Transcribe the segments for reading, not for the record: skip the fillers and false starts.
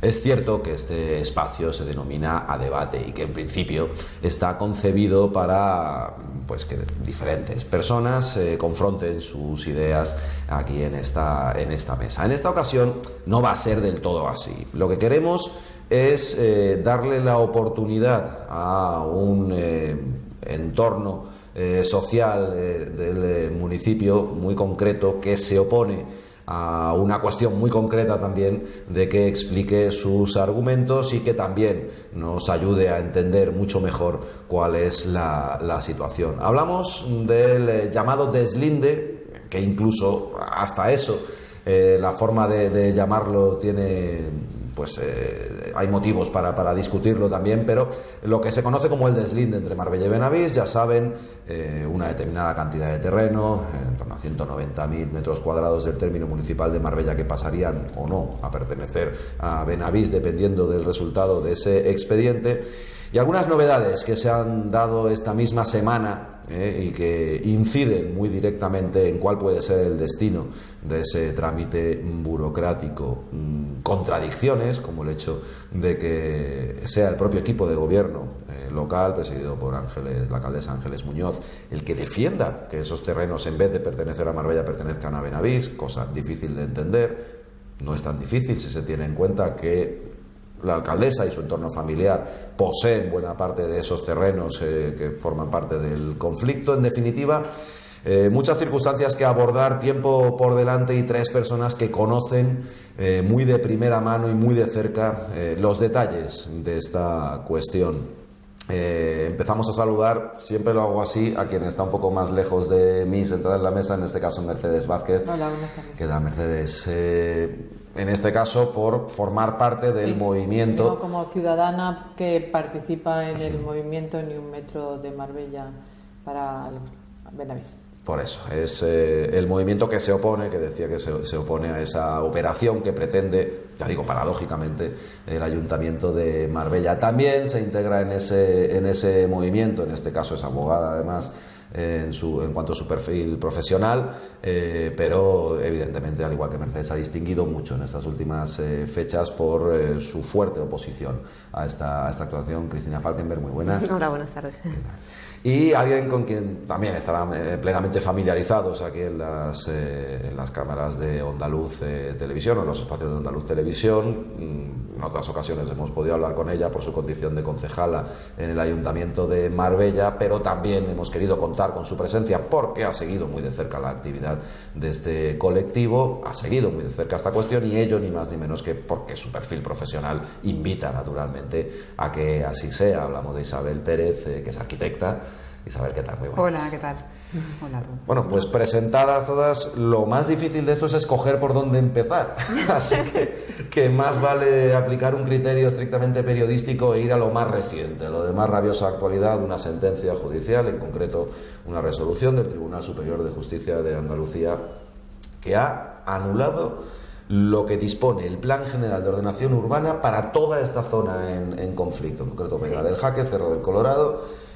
Es cierto que este espacio se denomina a debate y que en principio está concebido para que diferentes personas confronten sus ideas aquí en esta mesa. En esta ocasión no va a ser del todo así. Lo que queremos es darle la oportunidad a un entorno social del municipio muy concreto que se opone a una cuestión muy concreta también, de que explique sus argumentos y que también nos ayude a entender mucho mejor cuál es la situación. Hablamos del llamado deslinde, que incluso hasta eso, la forma de llamarlo tiene... hay motivos para discutirlo también, pero lo que se conoce como el deslinde entre Marbella y Benavís, ya saben, una determinada cantidad de terreno, en torno a 190.000 metros cuadrados del término municipal de Marbella, que pasarían o no a pertenecer a Benavís dependiendo del resultado de ese expediente, y algunas novedades que se han dado esta misma semana y que inciden muy directamente en cuál puede ser el destino de ese trámite burocrático. Contradicciones, como el hecho de que sea el propio equipo de gobierno local, presidido por la alcaldesa Ángeles Muñoz, el que defienda que esos terrenos, en vez de pertenecer a Marbella, pertenezcan a Benavís, cosa difícil de entender. No es tan difícil si se tiene en cuenta que la alcaldesa y su entorno familiar poseen buena parte de esos terrenos que forman parte del conflicto. En definitiva, muchas circunstancias que abordar, tiempo por delante y tres personas que conocen muy de primera mano y muy de cerca los detalles de esta cuestión. Empezamos a saludar, siempre lo hago así, a quien está un poco más lejos de mí sentada en la mesa, en este caso Mercedes Vázquez. Hola, buenas tardes. ¿Qué tal, Mercedes? En este caso, por formar parte del movimiento. Yo, como ciudadana que participa en el movimiento Ni un metro de Marbella para Benavís. Por eso, es el movimiento que se opone, que decía que se opone a esa operación que pretende, ya digo, paradójicamente, el Ayuntamiento de Marbella. También se integra en ese movimiento, en este caso es abogada además, en cuanto a su perfil profesional, pero evidentemente, al igual que Mercedes, ha distinguido mucho en estas últimas fechas por su fuerte oposición a esta actuación. Cristina Falkenberg, muy buenas. Hola, buenas tardes. Y alguien con quien también estarán plenamente familiarizados aquí en las cámaras de Ondaluz Televisión, o en los espacios de Ondaluz Televisión. En otras ocasiones hemos podido hablar con ella por su condición de concejala en el Ayuntamiento de Marbella, pero también hemos querido contar con su presencia porque ha seguido muy de cerca la actividad de este colectivo, ha seguido muy de cerca esta cuestión, y ello ni más ni menos que porque su perfil profesional invita naturalmente a que así sea. Hablamos de Isabel Pérez, que es arquitecta. Isabel, ¿qué tal? Muy buenas. Hola, ¿qué tal? Hola. Bueno, pues presentadas todas, lo más difícil de esto es escoger por dónde empezar. Así que más vale aplicar un criterio estrictamente periodístico e ir a lo más reciente, lo de más rabiosa actualidad, una sentencia judicial, en concreto una resolución del Tribunal Superior de Justicia de Andalucía, que ha anulado lo que dispone el Plan General de Ordenación Urbana para toda esta zona en conflicto, en concreto Vega del Jaque, Cerro del Colorado.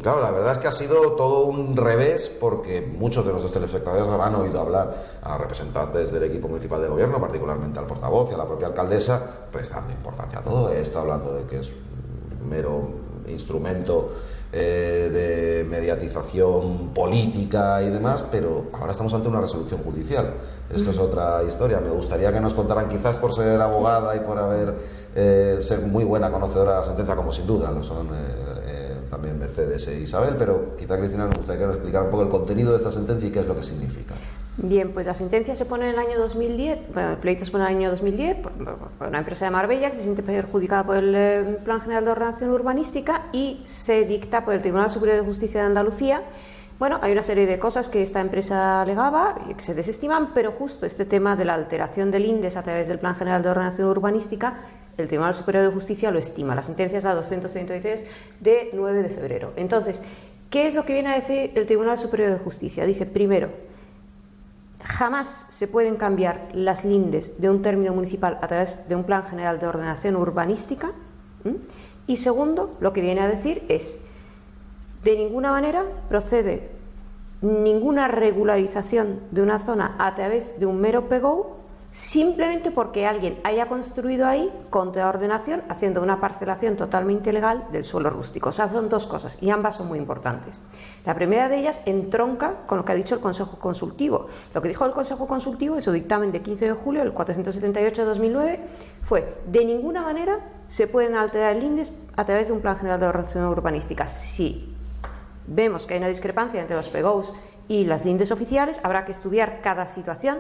Claro, la verdad es que ha sido todo un revés, porque muchos de nuestros telespectadores habrán oído hablar a representantes del equipo municipal de gobierno, particularmente al portavoz y a la propia alcaldesa, prestando importancia a todo esto, hablando de que es un mero instrumento de mediatización política y demás, pero ahora estamos ante una resolución judicial. Esto es otra historia. Me gustaría que nos contaran, quizás por ser abogada y por ser muy buena conocedora de la sentencia, como sin duda lo son también Mercedes e Isabel, pero quizá, Cristina, nos gustaría que nos explicara un poco el contenido de esta sentencia y qué es lo que significa. Bien, pues la sentencia se pone en el año 2010, bueno, el pleito se pone en el año 2010 por una empresa de Marbella que se siente perjudicada por el Plan General de Ordenación Urbanística, y se dicta por el Tribunal Superior de Justicia de Andalucía. Bueno, hay una serie de cosas que esta empresa alegaba y que se desestiman, pero justo este tema de la alteración del índice a través del Plan General de Ordenación Urbanística, el Tribunal Superior de Justicia lo estima. La sentencia es la 233 de 9 de febrero. Entonces, ¿qué es lo que viene a decir el Tribunal Superior de Justicia? Dice, primero, jamás se pueden cambiar las lindes de un término municipal a través de un Plan General de Ordenación Urbanística. Y segundo, lo que viene a decir es, de ninguna manera procede ninguna regularización de una zona a través de un mero PGO simplemente porque alguien haya construido ahí contra ordenación, haciendo una parcelación totalmente ilegal del suelo rústico. O sea, son dos cosas y ambas son muy importantes. La primera de ellas entronca con lo que ha dicho el Consejo Consultivo. Lo que dijo el Consejo Consultivo en su dictamen de 15 de julio, el 478 de 2009, fue: de ninguna manera se pueden alterar el índice a través de un plan general de ordenación urbanística. Si vemos que hay una discrepancia entre los PGOs y las lindes oficiales, habrá que estudiar cada situación,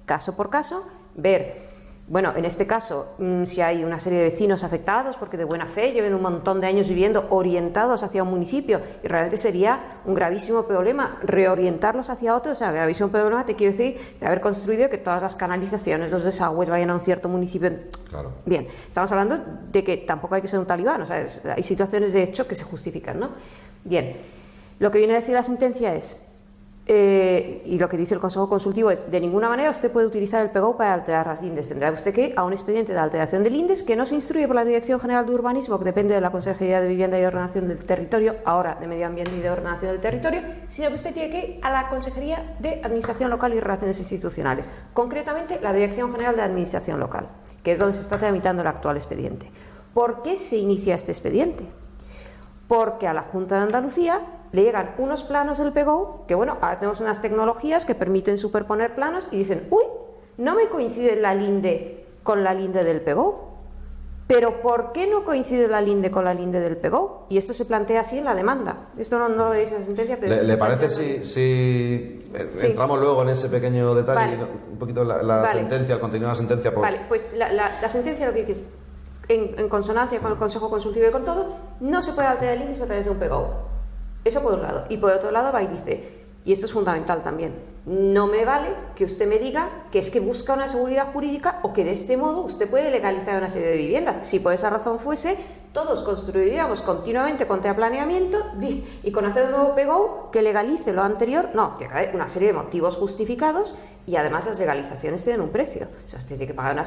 caso por caso, ver, bueno, en este caso, si hay una serie de vecinos afectados porque de buena fe lleven un montón de años viviendo orientados hacia un municipio, y realmente sería un gravísimo problema reorientarlos hacia otro. O sea, gravísimo problema, te quiero decir, de haber construido que todas las canalizaciones, los desagües vayan a un cierto municipio. Claro. Bien, estamos hablando de que tampoco hay que ser un talibán, o sea, hay situaciones de hecho que se justifican, ¿no? Bien, lo que viene a decir la sentencia es, y lo que dice el Consejo Consultivo es: de ninguna manera usted puede utilizar el PGO para alterar las lindes. Tendrá usted que ir a un expediente de alteración de lindes que no se instruye por la Dirección General de Urbanismo, que depende de la Consejería de Vivienda y Ordenación del Territorio, ahora de Medio Ambiente y de Ordenación del Territorio, sino que usted tiene que ir a la Consejería de Administración Local y Relaciones Institucionales, concretamente la Dirección General de Administración Local, que es donde se está tramitando el actual expediente. ¿Por qué se inicia este expediente? Porque a la Junta de Andalucía le llegan unos planos del PGO, que bueno, ahora tenemos unas tecnologías que permiten superponer planos, y dicen: uy, no me coincide la linde con la linde del PGO. ¿Pero por qué no coincide la linde con la linde del PGO? Y esto se plantea así en la demanda. Esto no lo veis en la sentencia, pero... ¿Le parece si entramos luego en ese pequeño detalle? Vale. Un poquito la sentencia, el contenido de la sentencia. Vale, pues la sentencia lo que dice es: en consonancia con el Consejo Consultivo y con todo, no se puede alterar el índice a través de un PGO. Eso por un lado. Y por otro lado va y dice, y esto es fundamental también: no me vale que usted me diga que es que busca una seguridad jurídica o que de este modo usted puede legalizar una serie de viviendas. Si por esa razón fuese, todos construiríamos continuamente con planeamiento y con hacer un nuevo PGO que legalice lo anterior. No, tiene que haber una serie de motivos justificados, y además las legalizaciones tienen un precio. O sea, usted tiene que pagar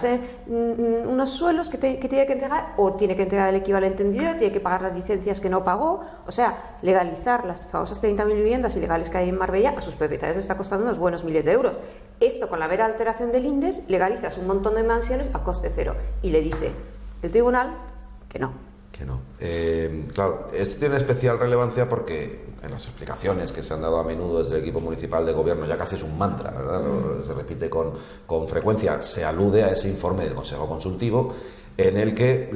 unos suelos que tiene que entregar, o tiene que entregar el equivalente en dinero, tiene que pagar las licencias que no pagó. O sea, legalizar las famosas 30.000 viviendas ilegales que hay en Marbella a sus propietarios les está costando unos buenos miles de euros. Esto, con la mera alteración del INDES, legalizas un montón de mansiones a coste cero. Y le dice el tribunal que no. Que no. Claro, esto tiene especial relevancia porque en las explicaciones que se han dado a menudo desde el equipo municipal de gobierno ya casi es un mantra, ¿verdad? Se repite con frecuencia. Se alude a ese informe del Consejo Consultivo en el que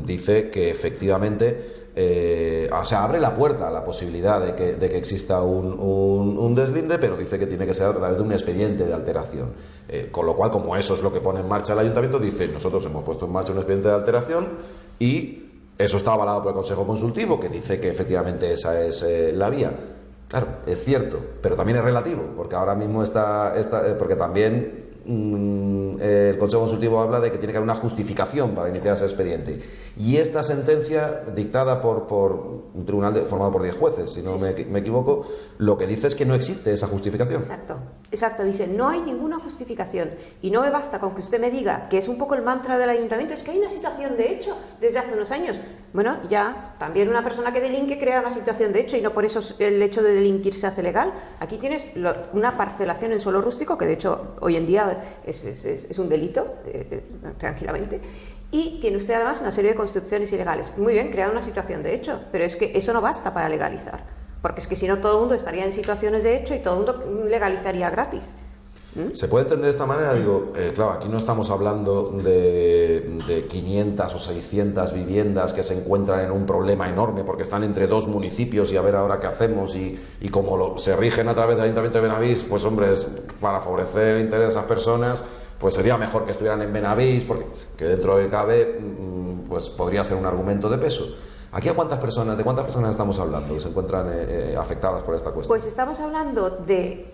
dice que efectivamente o sea, abre la puerta a la posibilidad de que exista un deslinde, pero dice que tiene que ser a través de un expediente de alteración. Con lo cual, como eso es lo que pone en marcha el ayuntamiento, dice: nosotros hemos puesto en marcha un expediente de alteración y eso está avalado por el Consejo Consultivo, que dice que efectivamente esa es la vía. Claro, es cierto, pero también es relativo, porque ahora mismo porque también el Consejo Consultivo habla de que tiene que haber una justificación para iniciar ese expediente. Y esta sentencia, dictada por un tribunal formado por 10 jueces, si no me equivoco, lo que dice es que no existe esa justificación. Exacto, dice: no hay ninguna justificación, y no me basta con que usted me diga, que es un poco el mantra del ayuntamiento, es que hay una situación de hecho desde hace unos años. Bueno, ya, también una persona que delinque crea una situación de hecho, y no por eso el hecho de delinquir se hace legal. Aquí tienes una parcelación en suelo rústico, que de hecho hoy en día es un delito, tranquilamente, y tiene usted además una serie de construcciones ilegales. Muy bien, crear una situación de hecho, pero es que eso no basta para legalizar, porque es que si no, todo el mundo estaría en situaciones de hecho y todo el mundo legalizaría gratis. ¿Se puede entender de esta manera? Digo, claro, aquí no estamos hablando de 500 o 600 viviendas que se encuentran en un problema enorme porque están entre dos municipios y a ver ahora qué hacemos, y como se rigen a través del Ayuntamiento de Benavís, pues hombre, para favorecer el interés de esas personas, pues sería mejor que estuvieran en Benavís, porque que dentro de cabe, pues podría ser un argumento de peso. ¿Aquí de cuántas personas estamos hablando que se encuentran afectadas por esta cuestión? Pues estamos hablando de...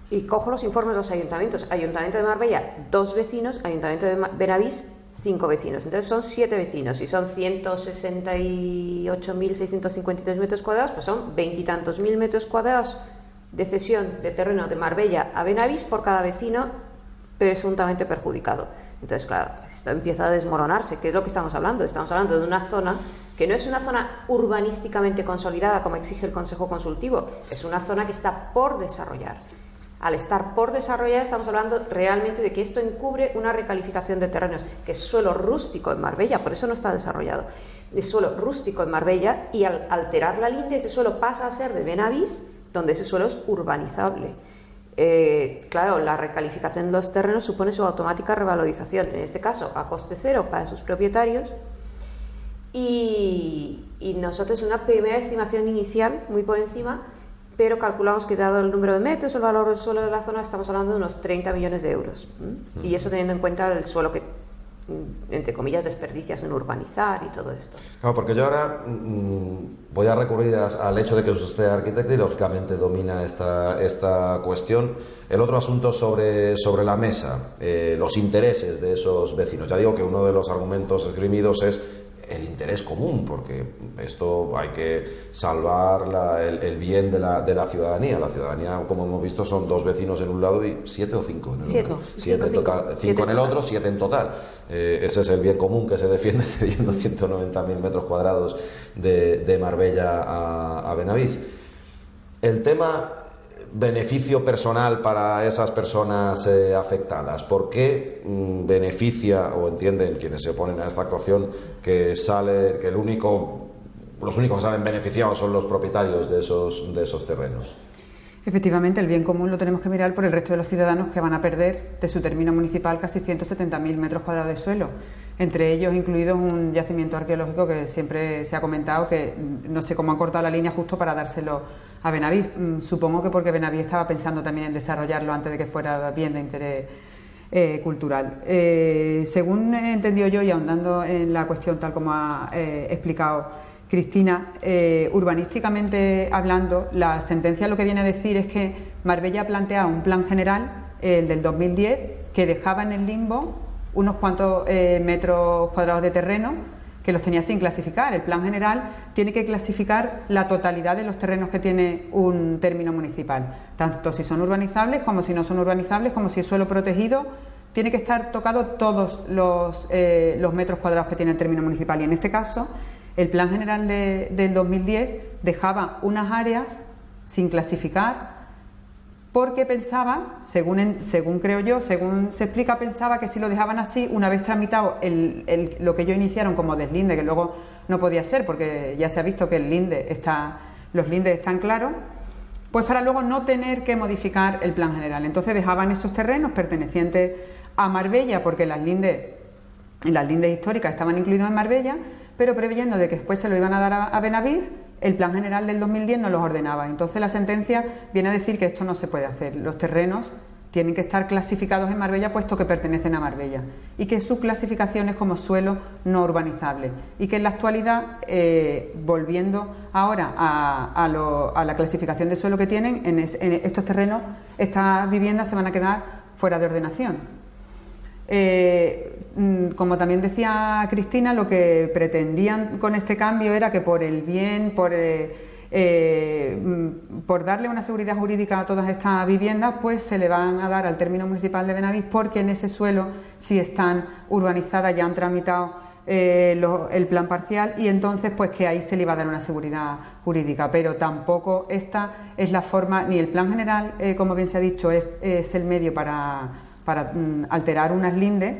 Y cojo los informes de los ayuntamientos. Ayuntamiento de Marbella, 2 vecinos. Ayuntamiento de Benavís, 5 vecinos. Entonces son 7 vecinos. Y son 168.653 metros cuadrados, pues son 20 y tantos mil metros cuadrados de cesión de terreno de Marbella a Benavís por cada vecino presuntamente perjudicado. Entonces, claro, esto empieza a desmoronarse. ¿Qué es lo que estamos hablando? Estamos hablando de una zona que no es una zona urbanísticamente consolidada como exige el Consejo Consultivo. Es una zona que está por desarrollar. Al estar por desarrollar, estamos hablando realmente de que esto encubre una recalificación de terrenos, que es suelo rústico en Marbella, por eso no está desarrollado. Es suelo rústico en Marbella, y al alterar la linde, ese suelo pasa a ser de Benavís, donde ese suelo es urbanizable. Claro, la recalificación de los terrenos supone su automática revalorización, en este caso a coste cero para sus propietarios, y nosotros una primera estimación inicial, muy por encima, pero calculamos que dado el número de metros o el valor del suelo de la zona, estamos hablando de unos 30 millones de euros. Y eso teniendo en cuenta el suelo que, entre comillas, desperdicias en urbanizar y todo esto. Claro, porque yo ahora voy a recurrir al hecho de que usted es arquitecto y lógicamente domina esta cuestión. El otro asunto sobre la mesa, los intereses de esos vecinos. Ya digo que uno de los argumentos esgrimidos es el interés común, porque esto hay que salvar el bien de la ciudadanía. La ciudadanía, como hemos visto, son 2 vecinos en un lado y 7 o 5 en el otro. 7 en total, 5 en el otro, 7 en total. Ese es el bien común que se defiende cediendo 190.000 metros cuadrados de Marbella a Benavís. El tema beneficio personal para esas personas afectadas. ¿Por qué beneficia o entienden quienes se oponen a esta actuación que los únicos que salen beneficiados son los propietarios de esos terrenos? Efectivamente, el bien común lo tenemos que mirar por el resto de los ciudadanos que van a perder de su término municipal casi 170.000 metros cuadrados de suelo, entre ellos incluidos un yacimiento arqueológico que siempre se ha comentado que no sé cómo han cortado la línea justo para dárselo a Benavís. Supongo que porque Benavís estaba pensando también en desarrollarlo antes de que fuera bien de interés cultural. Según he entendido yo, y ahondando en la cuestión tal como ha explicado Cristina, urbanísticamente hablando, la sentencia lo que viene a decir es que Marbella plantea un plan general, el del 2010, que dejaba en el limbo unos cuantos metros cuadrados de terreno que los tenía sin clasificar. El plan general tiene que clasificar la totalidad de los terrenos que tiene un término municipal, tanto si son urbanizables como si no son urbanizables, como si es suelo protegido. Tiene que estar tocado todos los metros cuadrados que tiene el término municipal, y en este caso el plan general del 2010 dejaba unas áreas sin clasificar porque pensaba, según creo yo, según se explica, pensaba que si lo dejaban así, una vez tramitado lo que ellos iniciaron como deslinde, que luego no podía ser porque ya se ha visto que los lindes están claros, pues para luego no tener que modificar el plan general. Entonces dejaban esos terrenos pertenecientes a Marbella porque las lindes históricas estaban incluidas en Marbella, pero preveyendo de que después se lo iban a dar a Benavís, el plan general del 2010 no los ordenaba. Entonces la sentencia viene a decir que esto no se puede hacer. Los terrenos tienen que estar clasificados en Marbella puesto que pertenecen a Marbella, y que su clasificación es como suelo no urbanizable, y que en la actualidad, volviendo ahora a la clasificación de suelo que tienen, en estos terrenos, estas viviendas se van a quedar fuera de ordenación. Como también decía Cristina, lo que pretendían con este cambio era que por el bien, por darle una seguridad jurídica a todas estas viviendas, pues se le van a dar al término municipal de Benavís, porque en ese suelo sí están urbanizadas, ya han tramitado el plan parcial, y entonces pues que ahí se le iba a dar una seguridad jurídica. Pero tampoco esta es la forma, ni el plan general, como bien se ha dicho, es el medio para alterar unas lindes,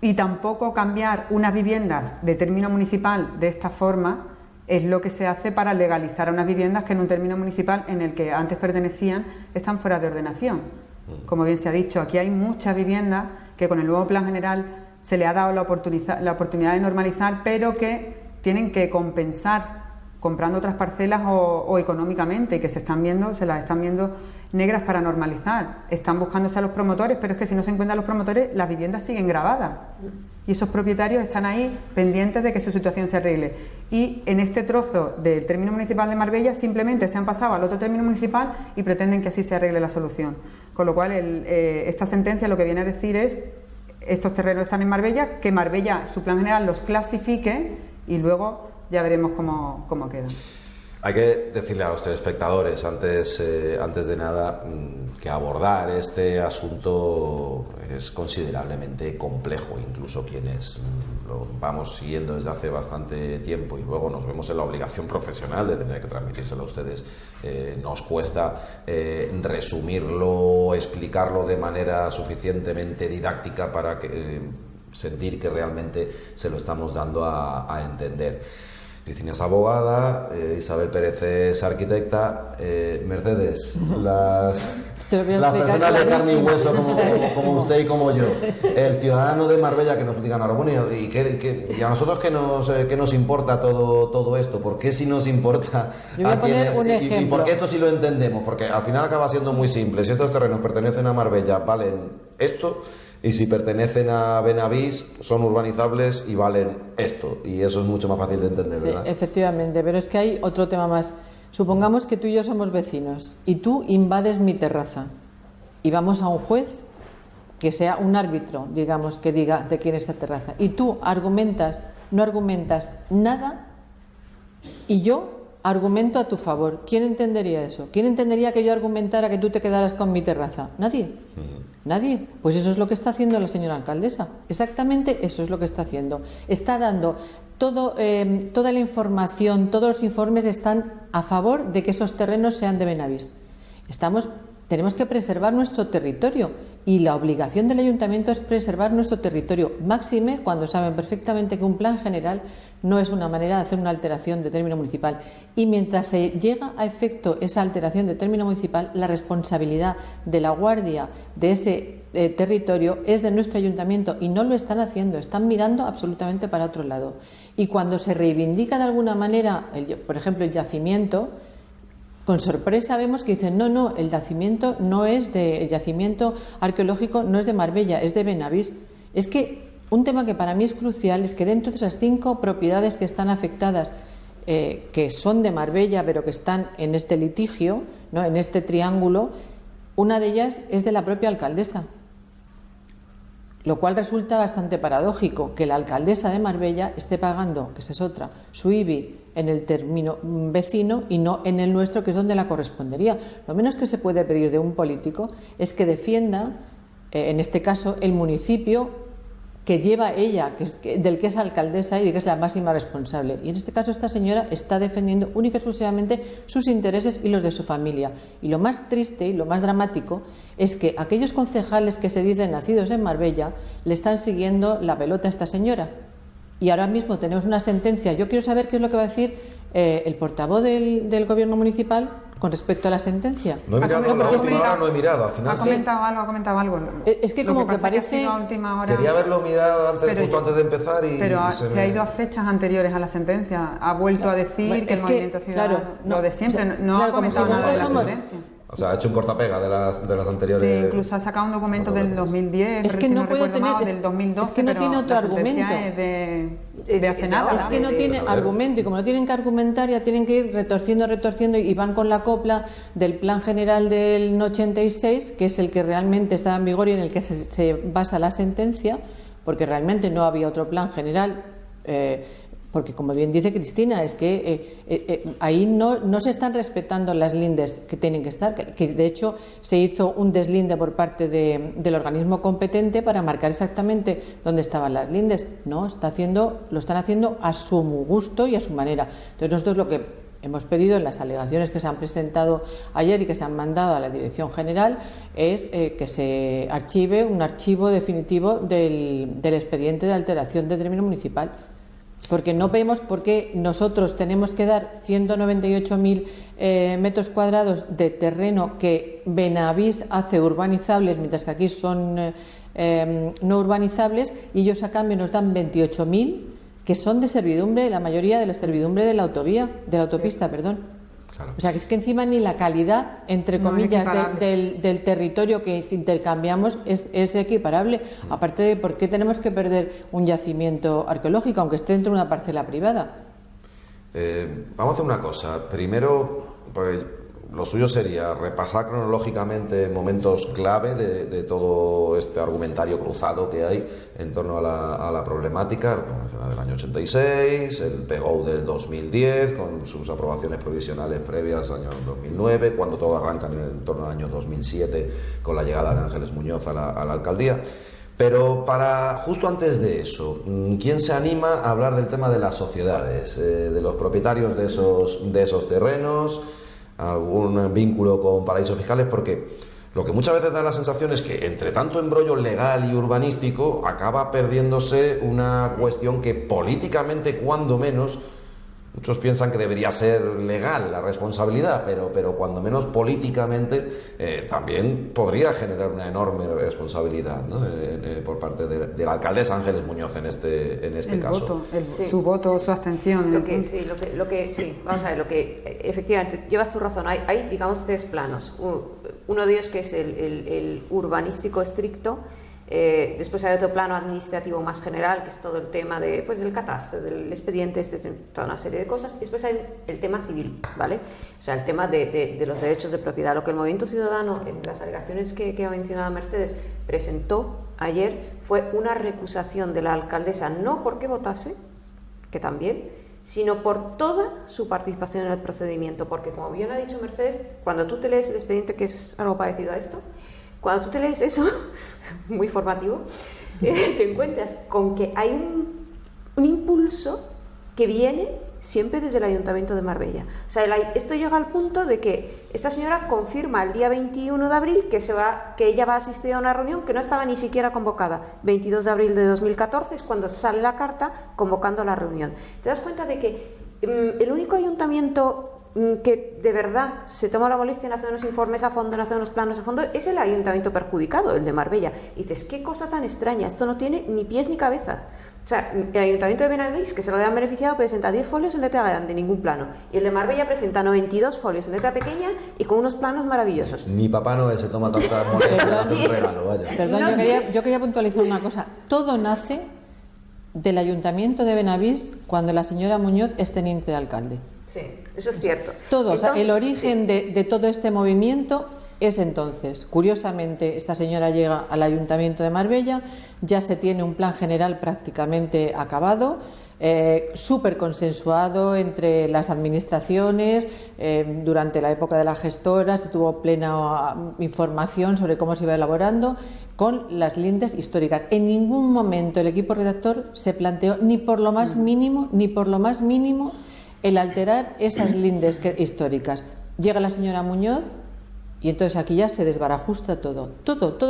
y tampoco cambiar unas viviendas de término municipal de esta forma es lo que se hace para legalizar unas viviendas que en un término municipal en el que antes pertenecían están fuera de ordenación. Como bien se ha dicho, aquí hay muchas viviendas que con el nuevo plan general se le ha dado la oportunidad de normalizar, pero que tienen que compensar comprando otras parcelas o económicamente, y que se las están viendo negras para normalizar. Están buscándose a los promotores, pero es que si no se encuentran los promotores, las viviendas siguen grabadas y esos propietarios están ahí pendientes de que su situación se arregle. Y en este trozo del término municipal de Marbella simplemente se han pasado al otro término municipal y pretenden que así se arregle la solución. Con lo cual esta sentencia lo que viene a decir es: estos terrenos están en Marbella, que Marbella, su plan general, los clasifique, y luego ya veremos cómo quedan. Hay que decirle a los telespectadores, antes de nada, que abordar este asunto es considerablemente complejo. Incluso quienes lo vamos siguiendo desde hace bastante tiempo y luego nos vemos en la obligación profesional de tener que transmitírselo a ustedes, nos cuesta resumirlo, explicarlo de manera suficientemente didáctica para que sentir que realmente se lo estamos dando a entender. Cristina es abogada, Isabel Pérez es arquitecta, Mercedes, las personas de carne y hueso como usted y como yo, el ciudadano de Marbella que nos digan ahora, bueno, y a nosotros qué nos importa todo esto, ¿por qué si nos importa a quienes, y por qué esto sí lo entendemos? Porque al final acaba siendo muy simple, si estos terrenos pertenecen a Marbella, valen esto, y si pertenecen a Benavís son urbanizables y valen esto, y eso es mucho más fácil de entender, ¿verdad? Sí, efectivamente, pero es que hay otro tema más. Supongamos que tú y yo somos vecinos y tú invades mi terraza y vamos a un juez que sea un árbitro, digamos, que diga de quién es esta terraza, y tú no argumentas nada y yo argumento a tu favor. ¿Quién entendería eso? ¿Quién entendería que yo argumentara que tú te quedaras con mi terraza? Nadie. Nadie. Pues eso es lo que está haciendo la señora alcaldesa. Exactamente eso es lo que está haciendo. Está dando toda la información, todos los informes están a favor de que esos terrenos sean de Benavís. Tenemos que preservar nuestro territorio y la obligación del ayuntamiento es preservar nuestro territorio, máxime cuando saben perfectamente que un plan general no es una manera de hacer una alteración de término municipal. Y mientras se llega a efecto esa alteración de término municipal, la responsabilidad de la guardia de ese territorio es de nuestro ayuntamiento y no lo están haciendo, están mirando absolutamente para otro lado. Y cuando se reivindica de alguna manera, por ejemplo, el yacimiento, con sorpresa vemos que dicen no, el yacimiento arqueológico no es de Marbella, es de Benavís. Es que un tema que para mí es crucial es que dentro de esas 5 propiedades que están afectadas, que son de Marbella pero que están en este litigio, ¿no?, en este triángulo, una de ellas es de la propia alcaldesa. Lo cual resulta bastante paradójico que la alcaldesa de Marbella esté pagando, que esa es otra, su IBI en el término vecino y no en el nuestro, que es donde la correspondería. Lo menos que se puede pedir de un político es que defienda, en este caso, el municipio que lleva ella, del que es alcaldesa y de que es la máxima responsable. Y en este caso esta señora está defendiendo única y exclusivamente sus intereses y los de su familia. Y lo más triste y lo más dramático es que aquellos concejales que se dicen nacidos en Marbella le están siguiendo la pelota a esta señora. Y ahora mismo tenemos una sentencia. Yo quiero saber qué es lo que va a decir el portavoz del gobierno municipal con respecto a la sentencia. No he mirado, no he mirado. Al final ha comentado algo. Es que como que parece... a última hora, quería haberlo mirado justo antes de empezar pero se ha ido a fechas anteriores a la sentencia. Ha vuelto a decir que el Movimiento Ciudadano, lo de siempre, no ha comentado nada de la sentencia. O sea, ha hecho un cortapega de las anteriores. Sí, incluso ha sacado un documento del 2010, es que si no puede tener, del 2012, es que no tiene otro argumento. Es de hace nada. Es que no tiene argumento y como no tienen que argumentar ya tienen que ir retorciendo y van con la copla del Plan General del 86, que es el que realmente está en vigor y en el que se basa la sentencia, porque realmente no había otro plan general. Porque, como bien dice Cristina, es que ahí no se están respetando las lindes que tienen que estar, que de hecho se hizo un deslinde por parte del organismo competente para marcar exactamente dónde estaban las lindes. No, lo están haciendo a su gusto y a su manera. Entonces nosotros lo que hemos pedido en las alegaciones que se han presentado ayer y que se han mandado a la Dirección General es que se archive un archivo definitivo del expediente de alteración de término municipal. Porque no vemos por qué nosotros tenemos que dar 198.000 metros cuadrados de terreno que Benavís hace urbanizables, mientras que aquí son no urbanizables, y ellos a cambio nos dan 28.000 que son de servidumbre, la mayoría de la servidumbre de la autopista, perdón. Claro. O sea, que es que encima ni la calidad, entre comillas, del territorio que intercambiamos es equiparable. Aparte de por qué tenemos que perder un yacimiento arqueológico, aunque esté dentro de una parcela privada. Vamos a hacer una cosa. Primero, lo suyo sería repasar cronológicamente momentos clave de todo este argumentario cruzado que hay en torno a la problemática, la Convención del año 86, el PGO del 2010, con sus aprobaciones provisionales previas año 2009, cuando todo arranca en torno al año 2007 con la llegada de Ángeles Muñoz a la alcaldía. Pero justo antes de eso, ¿quién se anima a hablar del tema de las sociedades, de los propietarios de esos terrenos, algún vínculo con paraísos fiscales? Porque lo que muchas veces da la sensación es que entre tanto embrollo legal y urbanístico acaba perdiéndose una cuestión que políticamente, cuando menos, muchos piensan que debería ser legal la responsabilidad, pero cuando menos políticamente también podría generar una enorme responsabilidad, ¿no? Por parte de la alcaldesa Ángeles Muñoz en este caso. Su voto, su abstención. Vamos a ver, efectivamente, llevas tu razón, hay digamos 3 planos. Uno de ellos que es el urbanístico estricto. Después hay otro plano administrativo más general, que es todo el tema del catastro, del expediente, toda una serie de cosas. Y después hay el tema civil, ¿vale? O sea, el tema de los derechos de propiedad. Lo que el Movimiento Ciudadano, en las alegaciones que ha mencionado Mercedes, presentó ayer fue una recusación de la alcaldesa, no porque votase, que también, sino por toda su participación en el procedimiento. Porque, como bien ha dicho Mercedes, cuando tú te lees el expediente, que es algo parecido a esto, cuando tú te lees eso, muy formativo, te encuentras con que hay un impulso que viene siempre desde el Ayuntamiento de Marbella. O sea, esto llega al punto de que esta señora confirma el día 21 de abril que ella va a asistir a una reunión que no estaba ni siquiera convocada. 22 de abril de 2014 es cuando sale la carta convocando la reunión. Te das cuenta de que el único ayuntamiento que de verdad se toma la molestia en hacer unos informes a fondo, en hacer unos planos a fondo, es el ayuntamiento perjudicado, el de Marbella. Y dices, qué cosa tan extraña, esto no tiene ni pies ni cabeza. O sea, el ayuntamiento de Benavís, que se lo habían beneficiado, presenta 10 folios en letra grande, ningún plano. Y el de Marbella presenta 92 folios en letra pequeña y con unos planos maravillosos. Ni Papá Noel se toma tanta molestia de hacer un regalo, vaya. Perdón, yo quería puntualizar una cosa. Todo nace del ayuntamiento de Benavís cuando la señora Muñoz es teniente de alcalde. Sí, eso es cierto. Todo, entonces, o sea, el origen de todo este movimiento es entonces. Curiosamente, esta señora llega al Ayuntamiento de Marbella, ya se tiene un plan general prácticamente acabado, súper consensuado entre las administraciones. Durante la época de la gestora se tuvo plena información sobre cómo se iba elaborando con las lindes históricas. En ningún momento el equipo redactor se planteó ni por lo más mínimo el alterar esas lindes históricas. Llega la señora Muñoz y entonces aquí ya se desbarajusta todo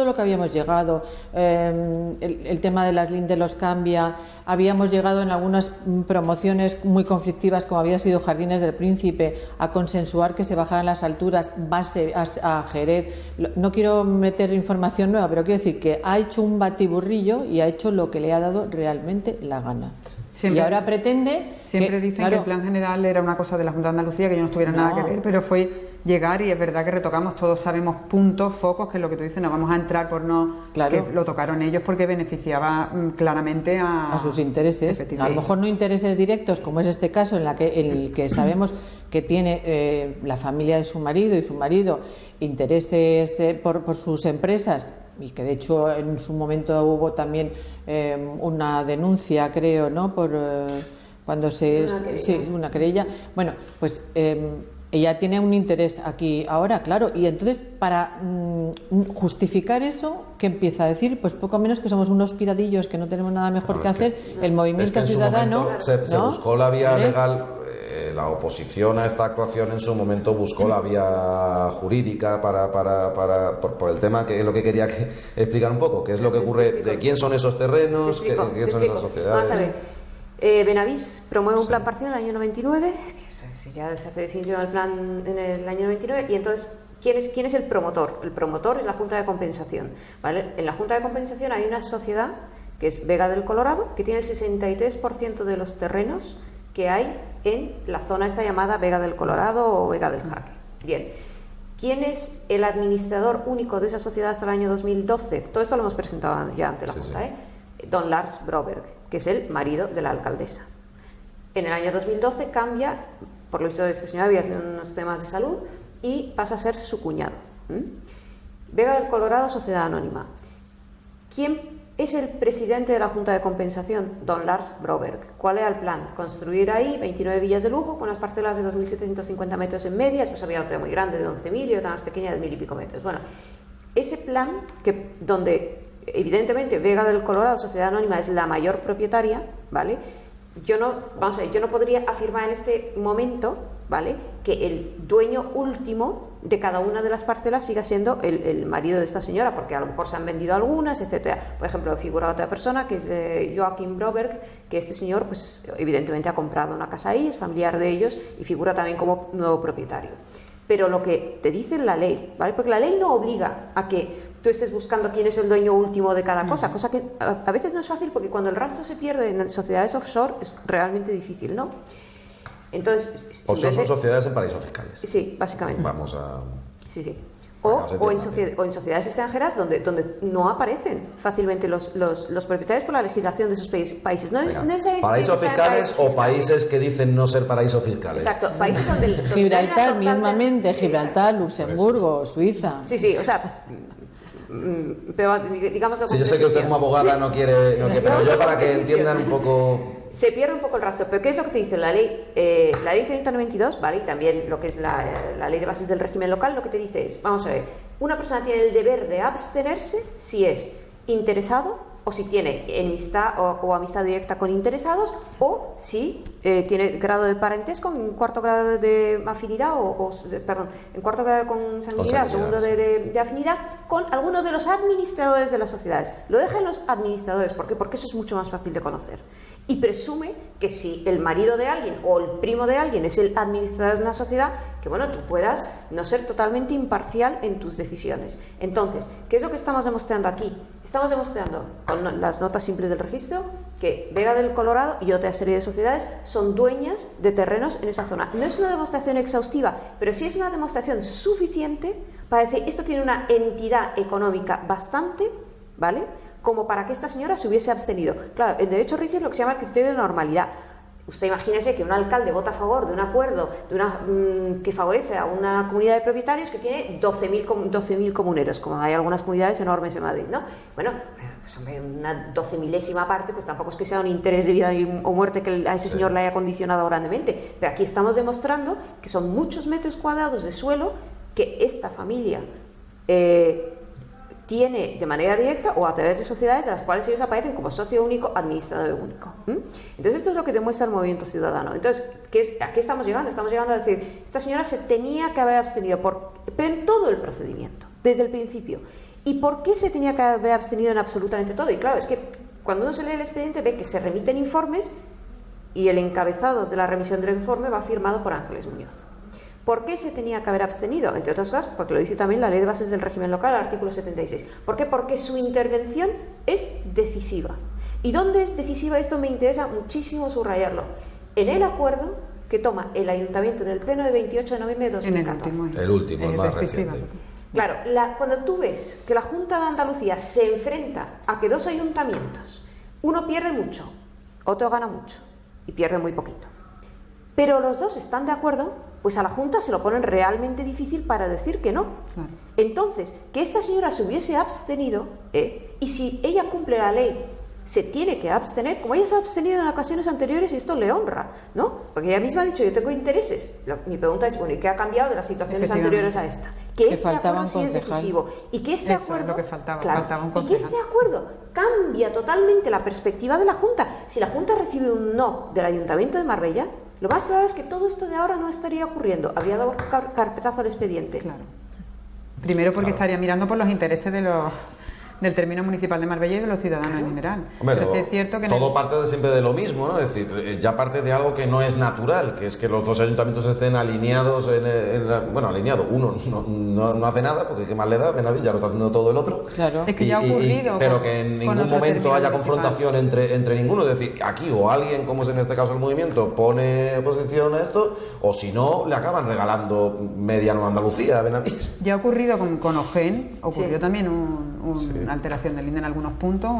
lo que habíamos llegado. El tema de las lindes los cambia. Habíamos llegado en algunas promociones muy conflictivas, como había sido Jardines del Príncipe, a consensuar que se bajaran las alturas base a Jerez. No quiero meter información nueva, pero quiero decir que ha hecho un batiburrillo y ha hecho lo que le ha dado realmente la gana. Siempre, y ahora pretende... Siempre dicen que el plan general era una cosa de la Junta de Andalucía, que yo no tuviera nada que ver, pero fue llegar, y es verdad que retocamos, todos sabemos puntos, focos, que es lo que tú dices, no vamos a entrar por no... Claro. Que lo tocaron ellos porque beneficiaba claramente a sus intereses. A lo mejor no intereses directos, como es este caso, en el que sabemos que tiene la familia de su marido y su marido intereses por sus empresas, y que de hecho en su momento hubo también una denuncia, creo, ¿no? Por cuando una querella. Bueno, pues ella tiene un interés aquí ahora, claro, y entonces para justificar eso, ¿qué empieza a decir? Pues poco menos que somos unos piradillos que no tenemos nada mejor que hacer. El movimiento ciudadano se buscó la vía legal. La oposición a esta actuación en su momento buscó la vía jurídica por el tema, que es lo que quería explicar un poco, qué es lo que ocurre, de quién son esos terrenos, qué son esas sociedades. Vamos a ver, Benavís promueve un plan parcial en el año 99, que ya se hace definitivo el plan en el año 99, y entonces ¿quién es el promotor? El promotor es la Junta de Compensación, ¿vale? En la Junta de Compensación hay una sociedad que es Vega del Colorado, que tiene el 63% de los terrenos que hay en la zona esta llamada Vega del Colorado o Vega del Jaque. Bien, ¿quién es el administrador único de esa sociedad hasta el año 2012? Todo esto lo hemos presentado ya ante la Junta, Don Lars Broberg, que es el marido de la alcaldesa. En el año 2012 cambia, por lo visto este señor había tenido unos temas de salud, y pasa a ser su cuñado. Vega del Colorado, sociedad anónima. ¿Quién es el presidente de la Junta de Compensación? Don Lars Broberg. ¿Cuál era el plan? Construir ahí 29 villas de lujo con unas parcelas de 2.750 metros en media. Después había otra muy grande de 11.000 y otra más pequeña de 1.000 y pico metros. Bueno, ese plan donde evidentemente Vega del Colorado, Sociedad Anónima, es la mayor propietaria, ¿vale? Yo no podría afirmar en este momento, ¿vale?, que el dueño último de cada una de las parcelas siga siendo el marido de esta señora, porque a lo mejor se han vendido algunas, etcétera. Por ejemplo, figura otra persona que es Joachim Broberg, que este señor, pues evidentemente ha comprado una casa ahí, es familiar de ellos y figura también como nuevo propietario. Pero lo que te dice la ley, ¿vale?, porque la ley no obliga a que tú estés buscando quién es el dueño último de cada cosa que a veces no es fácil, porque cuando el rastro se pierde en sociedades offshore es realmente difícil, ¿no? Entonces, offshore son sociedades en paraísos fiscales. Sí, básicamente. Vamos a... Sí. O en sociedades extranjeras donde no aparecen fácilmente los propietarios por la legislación de esos países. ¿Paraísos fiscales o países que dicen no ser paraísos fiscales? Exacto, países donde Gibraltar mismamente, Gibraltar, Luxemburgo, Suiza. Sí, o sea... Pero digamos yo sé que usted como abogada no quiere pero yo para que entiendan un poco... Se pierde un poco el rastro, pero ¿qué es lo que te dice la ley? La ley 3092, ¿vale? Y también lo que es la ley de bases del régimen local, lo que te dice es, vamos a ver, una persona tiene el deber de abstenerse si es interesado o si tiene enemistad o amistad directa con interesados, o si tiene grado de parentesco, en cuarto grado de afinidad en cuarto grado de consanguinidad, segundo de afinidad, con alguno de los administradores de las sociedades. Lo dejan los administradores, ¿por qué? Porque eso es mucho más fácil de conocer. Y presume que si el marido de alguien o el primo de alguien es el administrador de una sociedad, que bueno, tú puedas no ser totalmente imparcial en tus decisiones. Entonces, ¿qué es lo que estamos demostrando aquí? Estamos demostrando con las notas simples del registro que Vega del Colorado y otra serie de sociedades son dueñas de terrenos en esa zona. No es una demostración exhaustiva, pero sí es una demostración suficiente para decir esto tiene una entidad económica bastante, ¿vale?, como para que esta señora se hubiese abstenido. Claro, en derecho rige lo que se llama el criterio de normalidad. Usted imagínese que un alcalde vota a favor de un acuerdo que favorece a una comunidad de propietarios que tiene 12.000 comuneros, como hay algunas comunidades enormes en Madrid, ¿no? Bueno, pues una 12.000ª parte, pues tampoco es que sea un interés de vida o muerte que a ese señor le haya condicionado grandemente. Pero aquí estamos demostrando que son muchos metros cuadrados de suelo que esta familia tiene de manera directa o a través de sociedades de las cuales ellos aparecen como socio único, administrador único. Entonces esto es lo que demuestra el movimiento ciudadano. Entonces, ¿a qué estamos llegando? Estamos llegando a decir, esta señora se tenía que haber abstenido pero en todo el procedimiento, desde el principio. ¿Y por qué se tenía que haber abstenido en absolutamente todo? Y claro, es que cuando uno se lee el expediente ve que se remiten informes y el encabezado de la remisión del informe va firmado por Ángeles Muñoz. ¿Por qué se tenía que haber abstenido? Entre otras cosas, porque lo dice también la Ley de Bases del Régimen Local, el artículo 76. ¿Por qué? Porque su intervención es decisiva. ¿Y dónde es decisiva? Esto me interesa muchísimo subrayarlo. En el acuerdo que toma el Ayuntamiento en el Pleno de 28 de noviembre de 2014. El último, el más reciente. Claro, cuando tú ves que la Junta de Andalucía se enfrenta a que dos ayuntamientos, uno pierde mucho, otro gana mucho y pierde muy poquito, pero los dos están de acuerdo, pues a la Junta se lo ponen realmente difícil para decir que no. Claro. Entonces, que esta señora se hubiese abstenido, y si ella cumple la ley, se tiene que abstener, como ella se ha abstenido en ocasiones anteriores, y esto le honra, ¿no? Porque ella misma ha dicho, yo tengo intereses. Mi pregunta es, bueno, ¿y qué ha cambiado de las situaciones anteriores a esta? Que este acuerdo sí es decisivo. Y que este acuerdo, es lo que faltaba, claro, faltaba un y que este acuerdo cambia totalmente la perspectiva de la Junta. Si la Junta recibe un no del Ayuntamiento de Marbella, lo más probable es que todo esto de ahora no estaría ocurriendo. Habría dado carpetazo al expediente. Claro. Primero porque estaría mirando por los intereses del término municipal de Marbella y de los ciudadanos en general. Hombre, pero sí es cierto que todo parte siempre de lo mismo, ¿no? Es decir, ya parte de algo que no es natural, que es que los dos ayuntamientos estén alineados alineados. Uno no hace nada, porque qué más le da, Benaví ya lo está haciendo todo el otro. Claro. Es que ya ha ocurrido. Pero que en ningún momento haya confrontación entre ninguno. Es decir, aquí o alguien, como es en este caso el movimiento, pone oposición a esto, o si no, le acaban regalando media Nueva Andalucía a Benaví. Ya ha ocurrido con Ogen, ocurrió también una alteración del INDE en algunos puntos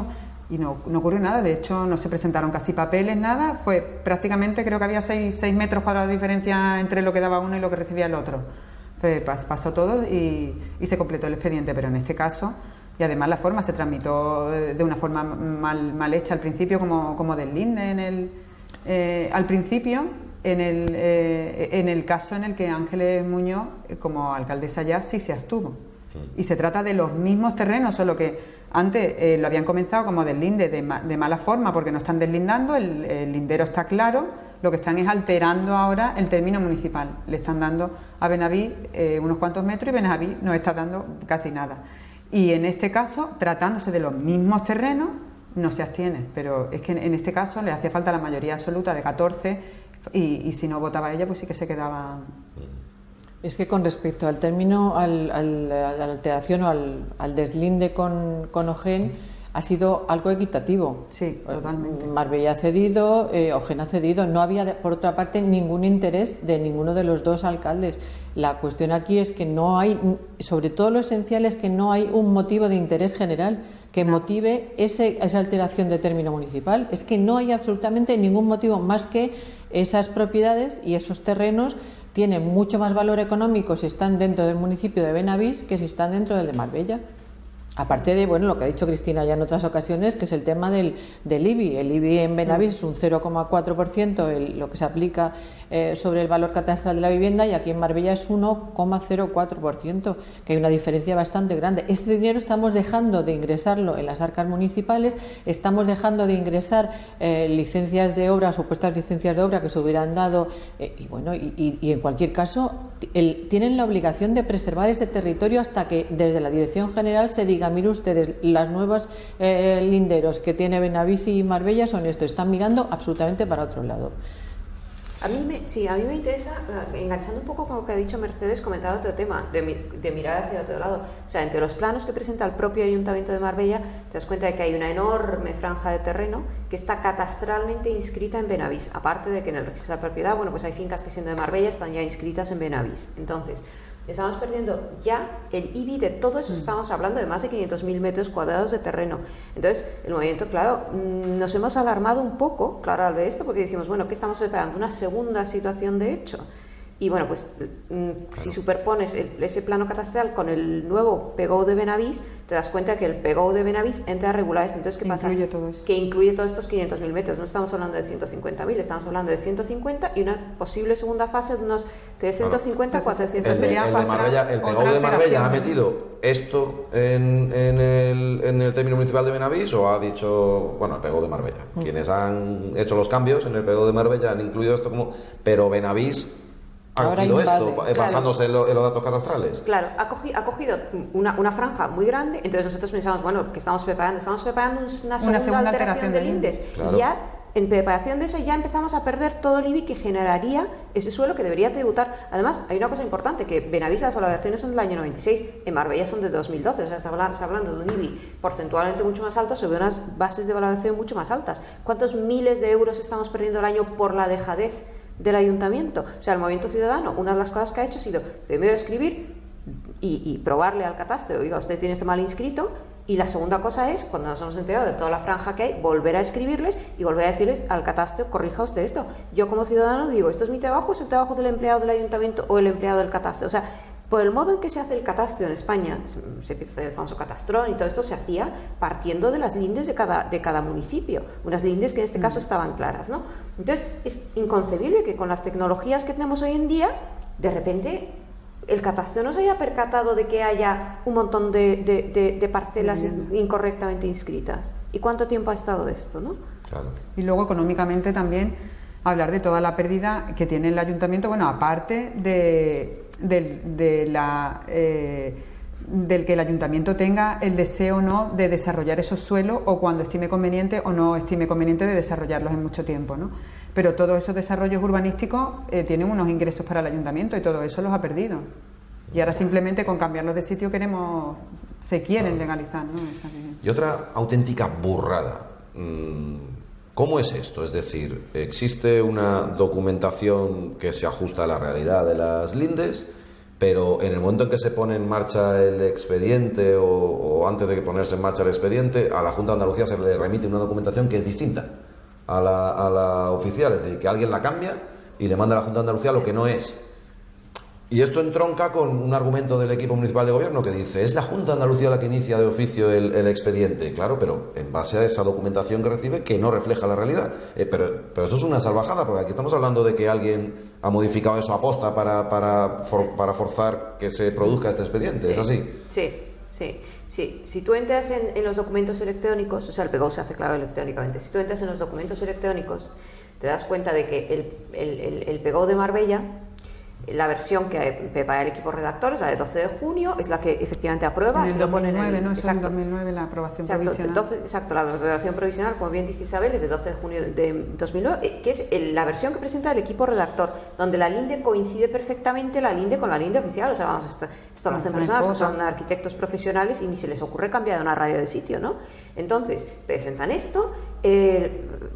y no ocurrió nada. De hecho, no se presentaron casi papeles, nada. Fue prácticamente, creo que había 6 metros cuadrados de diferencia entre lo que daba uno y lo que recibía el otro. Pasó todo y se completó el expediente, pero en este caso, y además la forma se tramitó de una forma mal hecha al principio, como del INDE al principio. En el caso en el que Ángeles Muñoz, como alcaldesa ya, sí se abstuvo. Y se trata de los mismos terrenos, solo que antes lo habían comenzado como deslinde de mala forma porque no están deslindando, el lindero está claro, lo que están es alterando ahora el término municipal. Le están dando a Benavís unos cuantos metros y Benavís no está dando casi nada. Y en este caso, tratándose de los mismos terrenos, no se abstiene, pero es que en este caso le hacía falta la mayoría absoluta de 14 y si no votaba ella, pues sí que se quedaba. Es que con respecto al término, a la alteración o al deslinde con Ogen, ha sido algo equitativo. Sí, totalmente. Marbella ha cedido, Ogen ha cedido. No había, por otra parte, ningún interés de ninguno de los dos alcaldes. La cuestión aquí es que no hay, sobre todo lo esencial es que no hay un motivo de interés general que motive esa alteración de término municipal. Es que no hay absolutamente ningún motivo más que esas propiedades y esos terrenos tienen mucho más valor económico si están dentro del municipio de Benavís que si están dentro del de Marbella. Aparte de lo que ha dicho Cristina ya en otras ocasiones, que es el tema del IBI. El IBI en Benavís es un 0,4%, lo que se aplica sobre el valor catastral de la vivienda, y aquí en Marbella es 1,04%, que hay una diferencia bastante grande. Este dinero estamos dejando de ingresarlo en las arcas municipales, estamos dejando de ingresar licencias de obra, supuestas licencias de obra que se hubieran dado, y en cualquier caso tienen la obligación de preservar ese territorio hasta que desde la Dirección General se diga: mire ustedes, las nuevas linderos que tiene Benavís y Marbella son esto, están mirando absolutamente para otro lado. A mí me interesa, enganchando un poco con lo que ha dicho Mercedes, comentar otro tema, de mirar hacia otro lado. O sea, entre los planos que presenta el propio Ayuntamiento de Marbella, te das cuenta de que hay una enorme franja de terreno que está catastralmente inscrita en Benavís. Aparte de que en el registro de la propiedad, pues hay fincas que siendo de Marbella están ya inscritas en Benavís. Entonces, estamos perdiendo ya el IBI de todo eso. Estamos hablando de más de 500.000 metros cuadrados de terreno. Entonces, el movimiento, claro, nos hemos alarmado un poco, claro, al ver esto, porque decimos, ¿qué estamos preparando? Una segunda situación de hecho. Y pues si superpones ese plano catastral con el nuevo PGO de Benavís, te das cuenta que el PGO de Benavís entra a regular esto. Entonces, ¿qué pasa? Que incluye todos estos 500.000 metros. No estamos hablando de 150.000, estamos hablando de 150 y una posible segunda fase de unos 350, 400. El PGO de Marbella ha metido esto en el término municipal de Benavís, o ha dicho, el PGO de Marbella. Quienes han hecho los cambios en el PGO de Marbella han incluido esto pero Benavís ha cogido esto, basándose en los datos catastrales. Claro, ha cogido una franja muy grande, entonces nosotros pensamos, ¿qué estamos preparando? Estamos preparando una segunda alteración del INDES. Claro. Y ya, en preparación de eso, ya empezamos a perder todo el IBI que generaría ese suelo que debería tributar. Además, hay una cosa importante, que Benavís las valoraciones son del año 96, en Marbella son de 2012, o sea, está hablando de un IBI porcentualmente mucho más alto sobre unas bases de valoración mucho más altas. ¿Cuántos miles de euros estamos perdiendo al año por la dejadez del ayuntamiento? O sea, el movimiento ciudadano, una de las cosas que ha hecho ha sido primero escribir y probarle al catastro: oiga, usted tiene esto mal inscrito. Y la segunda cosa es, cuando nos hemos enterado de toda la franja que hay, volver a escribirles y volver a decirles al catastro: corrija usted esto. Yo como ciudadano digo, ¿esto es mi trabajo, es el trabajo del empleado del ayuntamiento o el empleado del catastro? O sea, por el modo en que se hace el catastro en España, se empieza a hacer el famoso catastrón, y todo esto se hacía partiendo de las lindes de cada municipio, unas lindes que en este caso estaban claras, ¿no? Entonces, es inconcebible que con las tecnologías que tenemos hoy en día, de repente, el catastro no se haya percatado de que haya un montón de parcelas incorrectamente inscritas. ¿Y cuánto tiempo ha estado esto, no? Claro. Y luego, económicamente, también hablar de toda la pérdida que tiene el ayuntamiento, aparte del que el ayuntamiento tenga el deseo o no de desarrollar esos suelos, o cuando estime conveniente o no estime conveniente de desarrollarlos en mucho tiempo, ¿no? Pero todos esos desarrollos urbanísticos tienen unos ingresos para el ayuntamiento, y todo eso los ha perdido. Y ahora simplemente con cambiarlos de sitio se quieren legalizar, ¿no? Y otra auténtica burrada. ¿Cómo es esto? Es decir, existe una documentación que se ajusta a la realidad de las lindes, pero en el momento en que se pone en marcha el expediente, o antes de ponerse en marcha el expediente, a la Junta de Andalucía se le remite una documentación que es distinta a la oficial, es decir, que alguien la cambia y le manda a la Junta de Andalucía lo que no es. Y esto entronca con un argumento del equipo municipal de gobierno que dice: es la Junta de Andalucía la que inicia de oficio el expediente. Claro, pero en base a esa documentación que recibe, que no refleja la realidad. Pero esto es una salvajada, porque aquí estamos hablando de que alguien ha modificado eso a posta para forzar que se produzca este expediente. ¿Es así? Sí. Si tú entras en los documentos electrónicos, o sea, el PGO se hace claro electrónicamente. Si tú entras en los documentos electrónicos, te das cuenta de que el PGO de Marbella, la versión que prepara el equipo redactor es la de 12 de junio, es la que efectivamente aprueba. En el 2009, ¿no? Exacto. En 2009 la aprobación provisional. Exacto, la aprobación provisional, como bien dice Isabel, es de 12 de junio de 2009, que es la versión que presenta el equipo redactor, donde la linde coincide perfectamente la linde con la linde oficial. O sea, vamos, esto lo hacen personas que son arquitectos profesionales y ni se les ocurre cambiar una radio de sitio, ¿no? Entonces, presentan esto,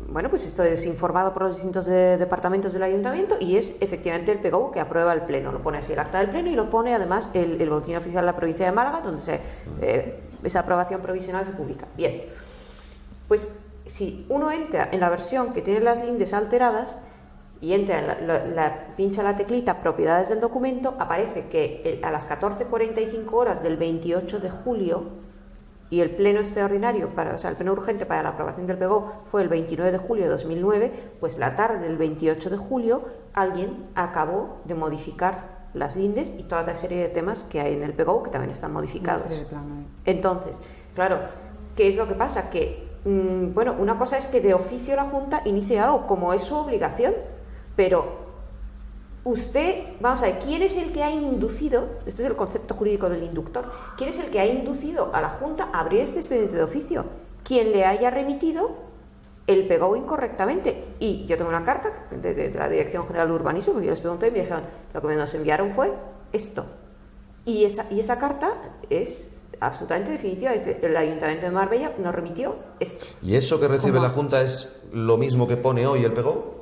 bueno, pues esto es informado por los distintos departamentos del ayuntamiento y es efectivamente el PGO que aprueba el pleno. Lo pone así el acta del pleno y lo pone además el boletín oficial de la provincia de Málaga, donde esa aprobación provisional se publica. Bien, pues si uno entra en la versión que tiene las lindes alteradas y entra en pincha la teclita propiedades del documento, aparece que a las 14:45 horas del 28 de julio, y el pleno extraordinario, o sea, el pleno urgente para la aprobación del PGO fue el 29 de julio de 2009, pues la tarde del 28 de julio alguien acabó de modificar las lindes y toda la serie de temas que hay en el PGO que también están modificados. Entonces, claro, ¿qué es lo que pasa? Que, bueno, una cosa es que de oficio la Junta inicie algo como es su obligación, pero usted, vamos a ver, ¿quién es el que ha inducido, este es el concepto jurídico del inductor, quién es el que ha inducido a la Junta a abrir este expediente de oficio? Quien le haya remitido el PGO incorrectamente. Y yo tengo una carta de la Dirección General de Urbanismo, porque yo les pregunté y me dijeron, lo que nos enviaron fue esto. Y esa carta es absolutamente definitiva, dice, el Ayuntamiento de Marbella nos remitió esto. ¿Y eso que recibe la Junta es lo mismo que pone hoy el PGO?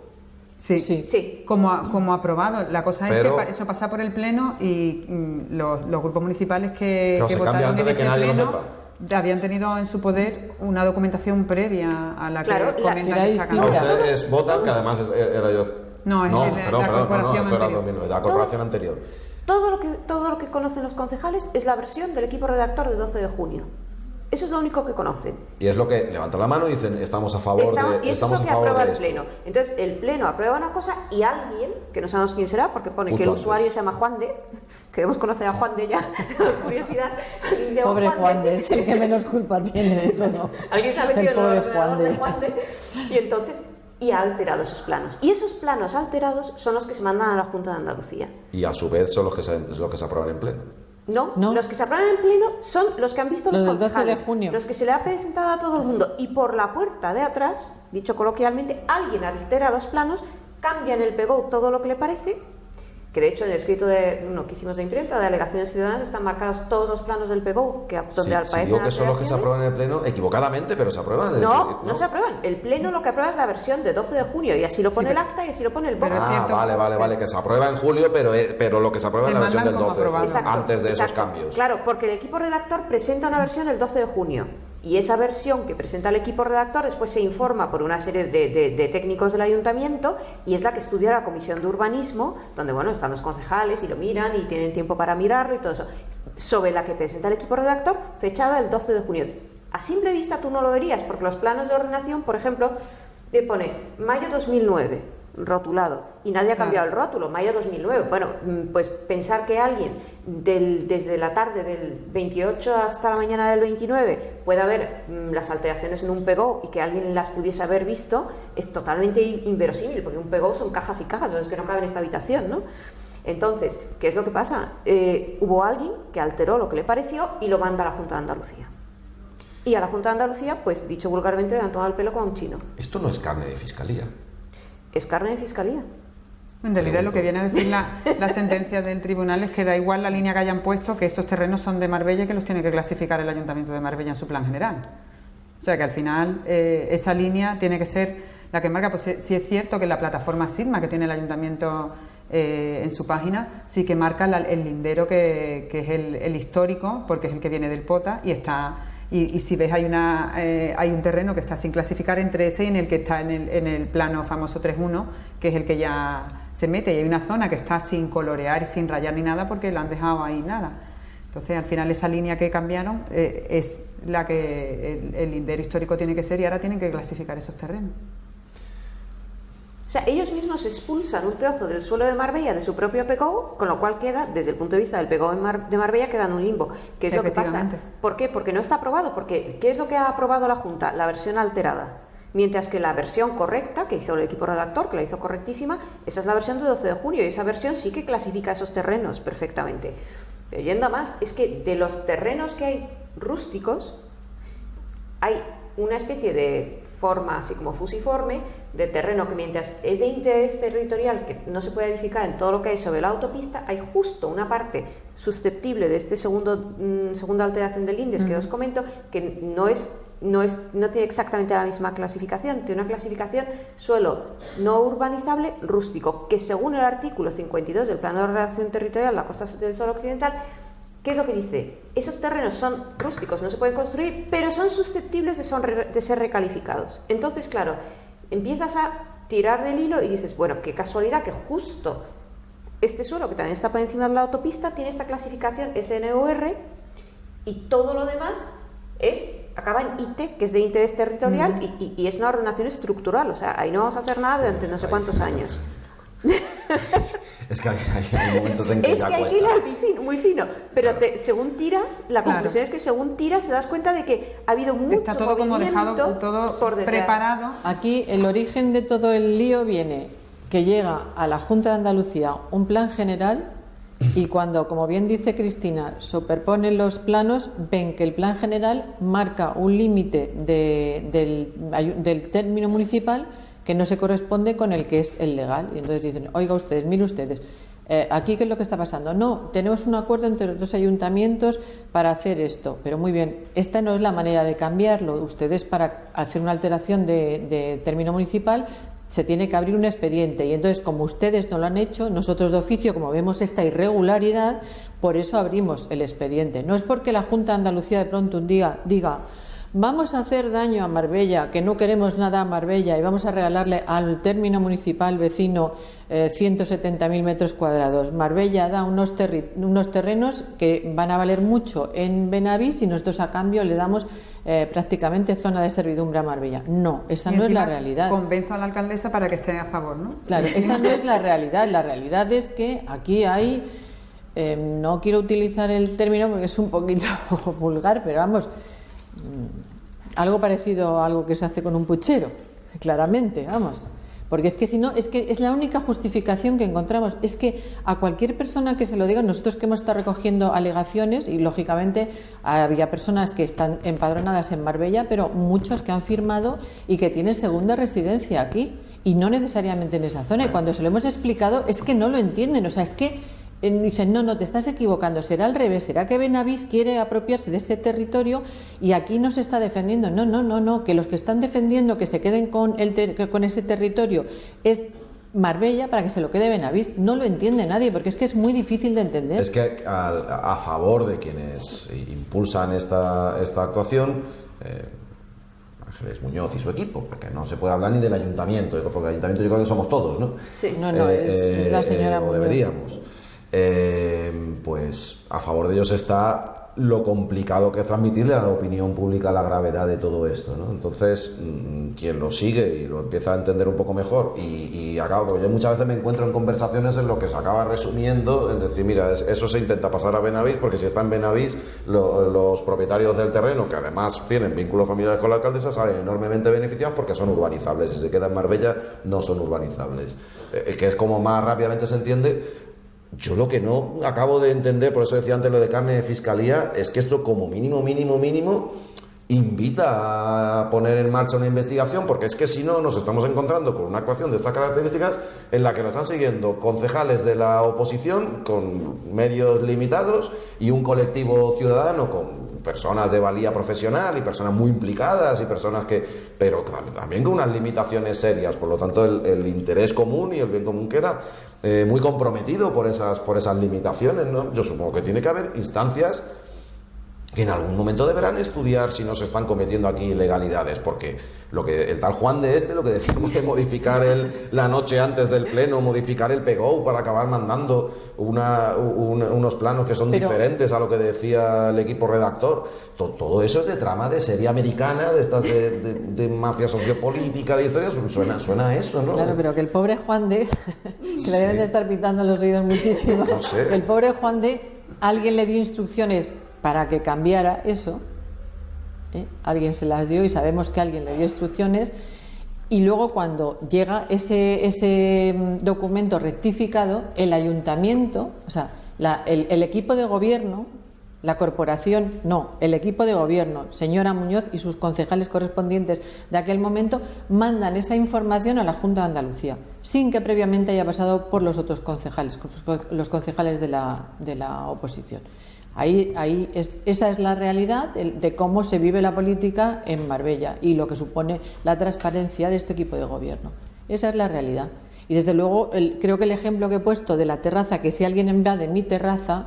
Sí. Como aprobado. La cosa es que eso pasa por el pleno y los grupos municipales que votaron en ese pleno habían tenido en su poder una documentación previa a la que comentan esta Cámara. Ustedes votan, que además era yo. No, es la corporación anterior. La corporación anterior. Todo lo que conocen los concejales es la versión del equipo redactor de 12 de junio. Eso es lo único que conocen. Y es lo que levantan la mano y dicen, estamos a favor de y eso es lo que aprueba el pleno. Entonces, el pleno aprueba una cosa y alguien, que no sabemos quién será, porque pone que el usuario se llama Juan de, queremos conocer a Juan de ya, tenemos curiosidad. Pobre Juan de, es el que menos culpa tiene de eso, ¿no? Alguien se ha metido el pobre en el ordenador de Juan de, y entonces ha alterado esos planos. Y esos planos alterados son los que se mandan a la Junta de Andalucía. Y a su vez son los que se aprueban en pleno. No, los que se aprueban en pleno son los que han visto los concejales, 12 de junio. Los que se le ha presentado a todo el mundo. Y por la puerta de atrás, dicho coloquialmente, alguien altera los planos, cambia en el PGO todo lo que le parece, que de hecho en el escrito que hicimos de imprenta de alegaciones ciudadanas están marcados todos los planos del PGO donde aparecen digo que son los que se aprueban en el pleno equivocadamente, pero se aprueban. No se aprueban. El pleno lo que aprueba es la versión de 12 de junio y así lo pone el acta y así lo pone el BOC. Vale, que se aprueba en julio, pero lo que se aprueba es la versión del 12 de junio, antes de esos cambios. Claro, porque el equipo redactor presenta una versión el 12 de junio. Y esa versión que presenta el equipo redactor después se informa por una serie de técnicos del ayuntamiento y es la que estudia la comisión de urbanismo, donde bueno están los concejales y lo miran y tienen tiempo para mirarlo y todo eso, sobre la que presenta el equipo redactor, fechada el 12 de junio. A simple vista tú no lo verías, porque los planos de ordenación, por ejemplo, te pone mayo 2009 rotulado y nadie ha cambiado el rótulo, mayo 2009. Bueno, pues pensar que alguien desde la tarde del 28 hasta la mañana del 29 pueda ver las alteraciones en un PGO y que alguien las pudiese haber visto es totalmente inverosímil, porque un PGO son cajas y cajas, es que no cabe en esta habitación, ¿no? Entonces, ¿qué es lo que pasa? Hubo alguien que alteró lo que le pareció y lo manda a la Junta de Andalucía. Y a la Junta de Andalucía, pues dicho vulgarmente, le han tomado el pelo con un chino. Esto no es carne de fiscalía. Es carne de fiscalía. En realidad lo que viene a decir la sentencia del tribunal es que da igual la línea que hayan puesto, que esos terrenos son de Marbella y que los tiene que clasificar el Ayuntamiento de Marbella en su plan general. O sea que al final esa línea tiene que ser la que marca. Pues sí es cierto que en la plataforma Sigma que tiene el Ayuntamiento en su página sí que marca el lindero que es el histórico, porque es el que viene del POTA y está... Y si ves hay un terreno que está sin clasificar entre ese y en el que está en el plano famoso 3.1, que es el que ya se mete y hay una zona que está sin colorear y sin rayar ni nada porque la han dejado ahí nada. Entonces, al final, esa línea que cambiaron es la que el lindero histórico tiene que ser, y ahora tienen que clasificar esos terrenos. O sea, ellos mismos expulsan un trozo del suelo de Marbella de su propio PGO, con lo cual queda, desde el punto de vista del PGO de Marbella, queda en un limbo. ¿Qué es lo que pasa? ¿Por qué? Porque no está aprobado. Porque ¿qué es lo que ha aprobado la Junta? La versión alterada. Mientras que la versión correcta, que hizo el equipo redactor, que la hizo correctísima, esa es la versión de 12 de junio, y esa versión sí que clasifica esos terrenos perfectamente. Pero yendo a más, es que de los terrenos que hay rústicos, hay una especie de forma así como fusiforme de terreno que, mientras es de interés territorial, que no se puede edificar en todo lo que hay sobre la autopista, hay justo una parte susceptible de este segunda alteración del índice que os comento, que no tiene exactamente la misma clasificación, tiene una clasificación suelo no urbanizable rústico, que según el artículo 52 del Plan de Ordenación Territorial de la Costa del Sol Occidental, ¿qué es lo que dice? Esos terrenos son rústicos, no se pueden construir, pero son susceptibles de ser recalificados. Entonces, claro, empiezas a tirar del hilo y dices, bueno, qué casualidad que justo este suelo, que también está por encima de la autopista, tiene esta clasificación SNUR, y todo lo demás acaba en IT, que es de interés territorial, y es una ordenación estructural. O sea, ahí no vamos a hacer nada durante no sé cuántos años. Es que hay momentos en que es ya que hay que cuesta. ir muy fino, pero según tiras, la conclusión es que según tiras te das cuenta de que ha habido mucho está todo como dejado, todo por detrás. preparado. Aquí el origen de todo el lío viene que llega a la Junta de Andalucía un plan general, y cuando, como bien dice Cristina, superponen los planos, ven que el plan general marca un límite del término municipal que no se corresponde con el que es el legal. Y entonces dicen, oiga ustedes, miren ustedes, aquí ¿qué es lo que está pasando? No, tenemos un acuerdo entre los dos ayuntamientos para hacer esto, pero muy bien, esta no es la manera de cambiarlo. Ustedes, para hacer una alteración de término municipal, se tiene que abrir un expediente, y entonces, como ustedes no lo han hecho, nosotros de oficio, como vemos esta irregularidad, por eso abrimos el expediente. No es porque la Junta de Andalucía de pronto un día diga, vamos a hacer daño a Marbella, que no queremos nada a Marbella, y vamos a regalarle al término municipal vecino 170.000 metros cuadrados. Marbella da unos terrenos que van a valer mucho en Benavís, y nosotros a cambio le damos prácticamente zona de servidumbre a Marbella. No, esa no es la realidad. Convenzo a la alcaldesa para que esté a favor, ¿no? Claro, esa no es la realidad. La realidad es que aquí hay, no quiero utilizar el término porque es un poquito vulgar, pero vamos, algo parecido a algo que se hace con un puchero, claramente, vamos. Porque es que si no, es que es la única justificación que encontramos. Es que a cualquier persona que se lo diga, nosotros que hemos estado recogiendo alegaciones, y lógicamente había personas que están empadronadas en Marbella, pero muchos que han firmado y que tienen segunda residencia aquí, y no necesariamente en esa zona. Y cuando se lo hemos explicado, es que no lo entienden. O sea, es que dicen, no, te estás equivocando, será al revés, será que Benavís quiere apropiarse de ese territorio y aquí no se está defendiendo. No, que los que están defendiendo que se queden con ese territorio es Marbella para que se lo quede Benavís. No lo entiende nadie, porque es que es muy difícil de entender. Es que a favor de quienes impulsan esta actuación, Ángeles Muñoz y su equipo, porque no se puede hablar ni del ayuntamiento, porque el ayuntamiento yo creo que somos todos, ¿no? Sí, es la señora o Muñoz. Deberíamos. Pues a favor de ellos está lo complicado que es transmitirle a la opinión pública la gravedad de todo esto, ¿no? Entonces, quien lo sigue y lo empieza a entender un poco mejor y acaba, porque yo muchas veces me encuentro en conversaciones en lo que se acaba resumiendo, en decir, mira, eso se intenta pasar a Benavís, porque si está en Benavís, los propietarios del terreno, que además tienen vínculos familiares con la alcaldesa, salen enormemente beneficiados porque son urbanizables. Si se queda en Marbella, no son urbanizables. Que es como más rápidamente se entiende. Yo lo que no acabo de entender, por eso decía antes lo de carne de fiscalía, es que esto como mínimo invita a poner en marcha una investigación, porque es que si no nos estamos encontrando con una actuación de estas características en la que nos están siguiendo concejales de la oposición con medios limitados y un colectivo ciudadano con personas de valía profesional y personas muy implicadas y personas pero también con unas limitaciones serias. Por lo tanto, el interés común y el bien común queda muy comprometido por esas limitaciones, ¿no? Yo supongo que tiene que haber instancias que en algún momento deberán estudiar si no se están cometiendo aquí ilegalidades, porque lo que el tal Juan de lo que decimos de modificar la noche antes del pleno, modificar el PGO para acabar mandando unos planos que son diferentes a lo que decía el equipo redactor, todo eso es de trama de serie americana, de estas de mafia sociopolítica, de historias, suena a eso, ¿no? Claro, pero que el pobre Juan de, que le deben de estar pintando los oídos muchísimo, no sé. El pobre Juan de, alguien le dio instrucciones para que cambiara eso, alguien se las dio y sabemos que alguien le dio instrucciones, y luego cuando llega ese documento rectificado, el ayuntamiento, o sea, el equipo de gobierno, la corporación, no, el equipo de gobierno, señora Muñoz y sus concejales correspondientes de aquel momento, mandan esa información a la Junta de Andalucía, sin que previamente haya pasado por los otros concejales, los concejales de la oposición. Esa es la realidad de cómo se vive la política en Marbella y lo que supone la transparencia de este equipo de gobierno. Esa es la realidad. Y desde luego, creo que el ejemplo que he puesto de la terraza, que si alguien invade mi terraza,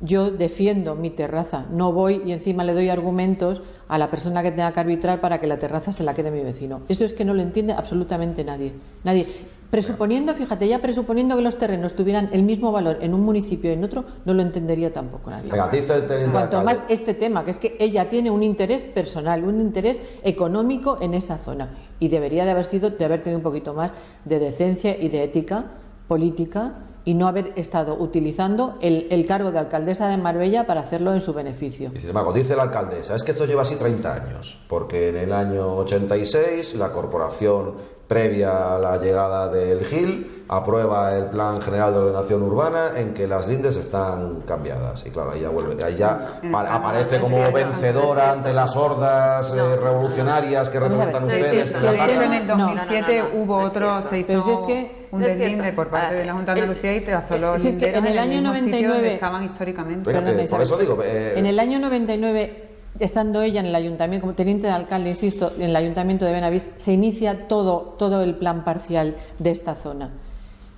yo defiendo mi terraza, no voy y encima le doy argumentos a la persona que tenga que arbitrar para que la terraza se la quede mi vecino. Eso es que no lo entiende absolutamente nadie. Presuponiendo, fíjate, ya presuponiendo que los terrenos tuvieran el mismo valor en un municipio y en otro, no lo entendería tampoco nadie. Cuanto más este tema, que es que ella tiene un interés personal, un interés económico en esa zona, y debería de haber tenido un poquito más de decencia y de ética política y no haber estado utilizando el cargo de alcaldesa de Marbella para hacerlo en su beneficio. Y sin embargo, dice la alcaldesa, es que esto lleva así 30 años, porque en el año 86 la corporación, previa a la llegada del GIL, aprueba el Plan General de Ordenación Urbana en que las lindes están cambiadas. Y claro, ahí ya aparece como vencedora ante las hordas revolucionarias que representan ustedes. En el 2007 hubo otro, se hizo un deslinde por parte de la Junta de Andalucía y trazó los linderos en el año 99 donde estaban históricamente. Por eso digo, en el año 99, estando ella en el ayuntamiento, como teniente de alcalde, insisto, en el ayuntamiento de Benavís, se inicia todo el plan parcial de esta zona.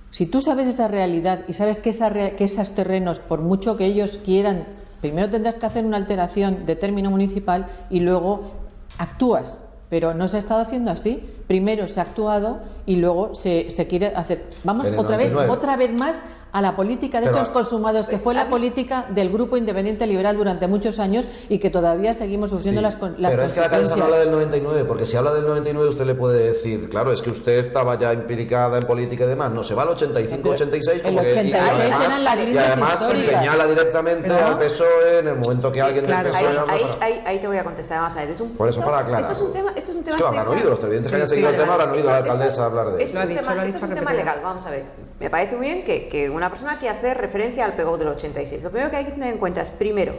Si tú sabes esa realidad y sabes que esos terrenos, por mucho que ellos quieran, primero tendrás que hacer una alteración de término municipal y luego actúas. Pero no se ha estado haciendo así. Primero se ha actuado y luego se quiere hacer. Vamos otra vez más a la política de estos consumados, que fue la política del Grupo Independiente Liberal durante muchos años y que todavía seguimos sufriendo las consecuencias. Pero es que la alcaldesa no habla del 99, porque si habla del 99 usted le puede decir, claro, es que usted estaba ya implicada en política y demás. No, se va al 85, 86, el 86 eran las líneas y además señala directamente al PSOE en el momento que alguien del PSOE habla. Ahí te voy a contestar, vamos a ver. Por eso, para aclarar. Esto es un tema es que lo habrán oído, los televidentes que hayan seguido el tema habrán oído a la alcaldesa hablar de esto. Esto es un tema legal, vamos a ver. Me parece muy bien que una persona que hace referencia al PGO del 86. Lo primero que hay que tener en cuenta es, primero,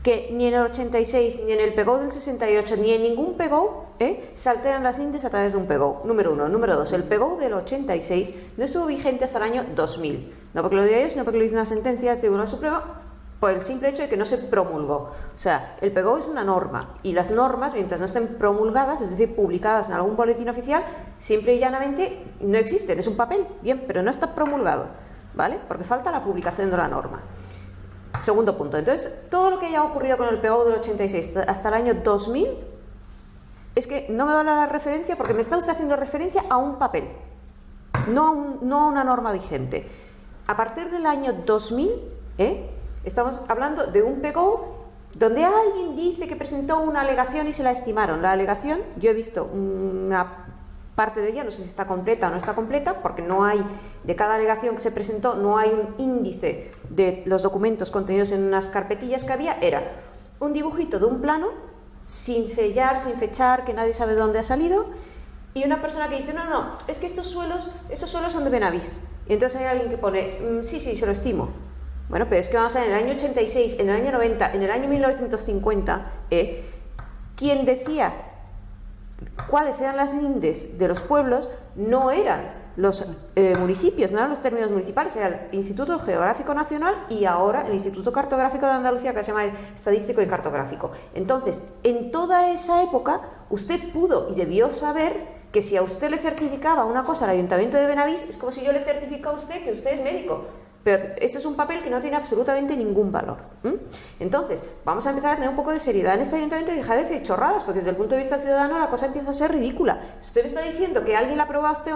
que ni en el 86, ni en el PGO del 68, ni en ningún PGO saltean las lindes a través de un PGO. Número uno. Número dos, el PGO del 86 no estuvo vigente hasta el año 2000. No porque lo diga yo, sino porque lo dice una sentencia del Tribunal Supremo por el simple hecho de que no se promulgó. O sea, el PGO es una norma y las normas, mientras no estén promulgadas, es decir, publicadas en algún boletín oficial, simple y llanamente no existen. Es un papel, bien, pero no está promulgado, ¿vale? Porque falta la publicación de la norma. Segundo punto. Entonces, todo lo que haya ocurrido con el PGO del 86 hasta el año 2000 es que no me vale la referencia porque me está usted haciendo referencia a un papel, no a una norma vigente. A partir del año 2000, estamos hablando de un PGO donde alguien dice que presentó una alegación y se la estimaron. La alegación, yo he visto una parte de ella, no sé si está completa o no está completa, porque no hay, de cada alegación que se presentó, no hay un índice de los documentos contenidos en unas carpetillas que había. Era un dibujito de un plano, sin sellar, sin fechar, que nadie sabe de dónde ha salido, y una persona que dice, no, es que estos suelos son de Benavís. Y entonces hay alguien que pone, sí, se lo estimo. Bueno, pero es que vamos a ver, en el año 86, en el año 90, en el año 1950, quien decía cuáles eran las lindes de los pueblos no eran los municipios, no eran los términos municipales, era el Instituto Geográfico Nacional y ahora el Instituto Cartográfico de Andalucía, que se llama Estadístico y Cartográfico. Entonces, en toda esa época, usted pudo y debió saber que si a usted le certificaba una cosa al Ayuntamiento de Benavís, es como si yo le certificara a usted que usted es médico. Pero ese es un papel que no tiene absolutamente ningún valor. Entonces, vamos a empezar a tener un poco de seriedad en este ayuntamiento y dejar de decir chorradas, porque desde el punto de vista ciudadano la cosa empieza a ser ridícula. Si usted me está diciendo que alguien le aprueba a usted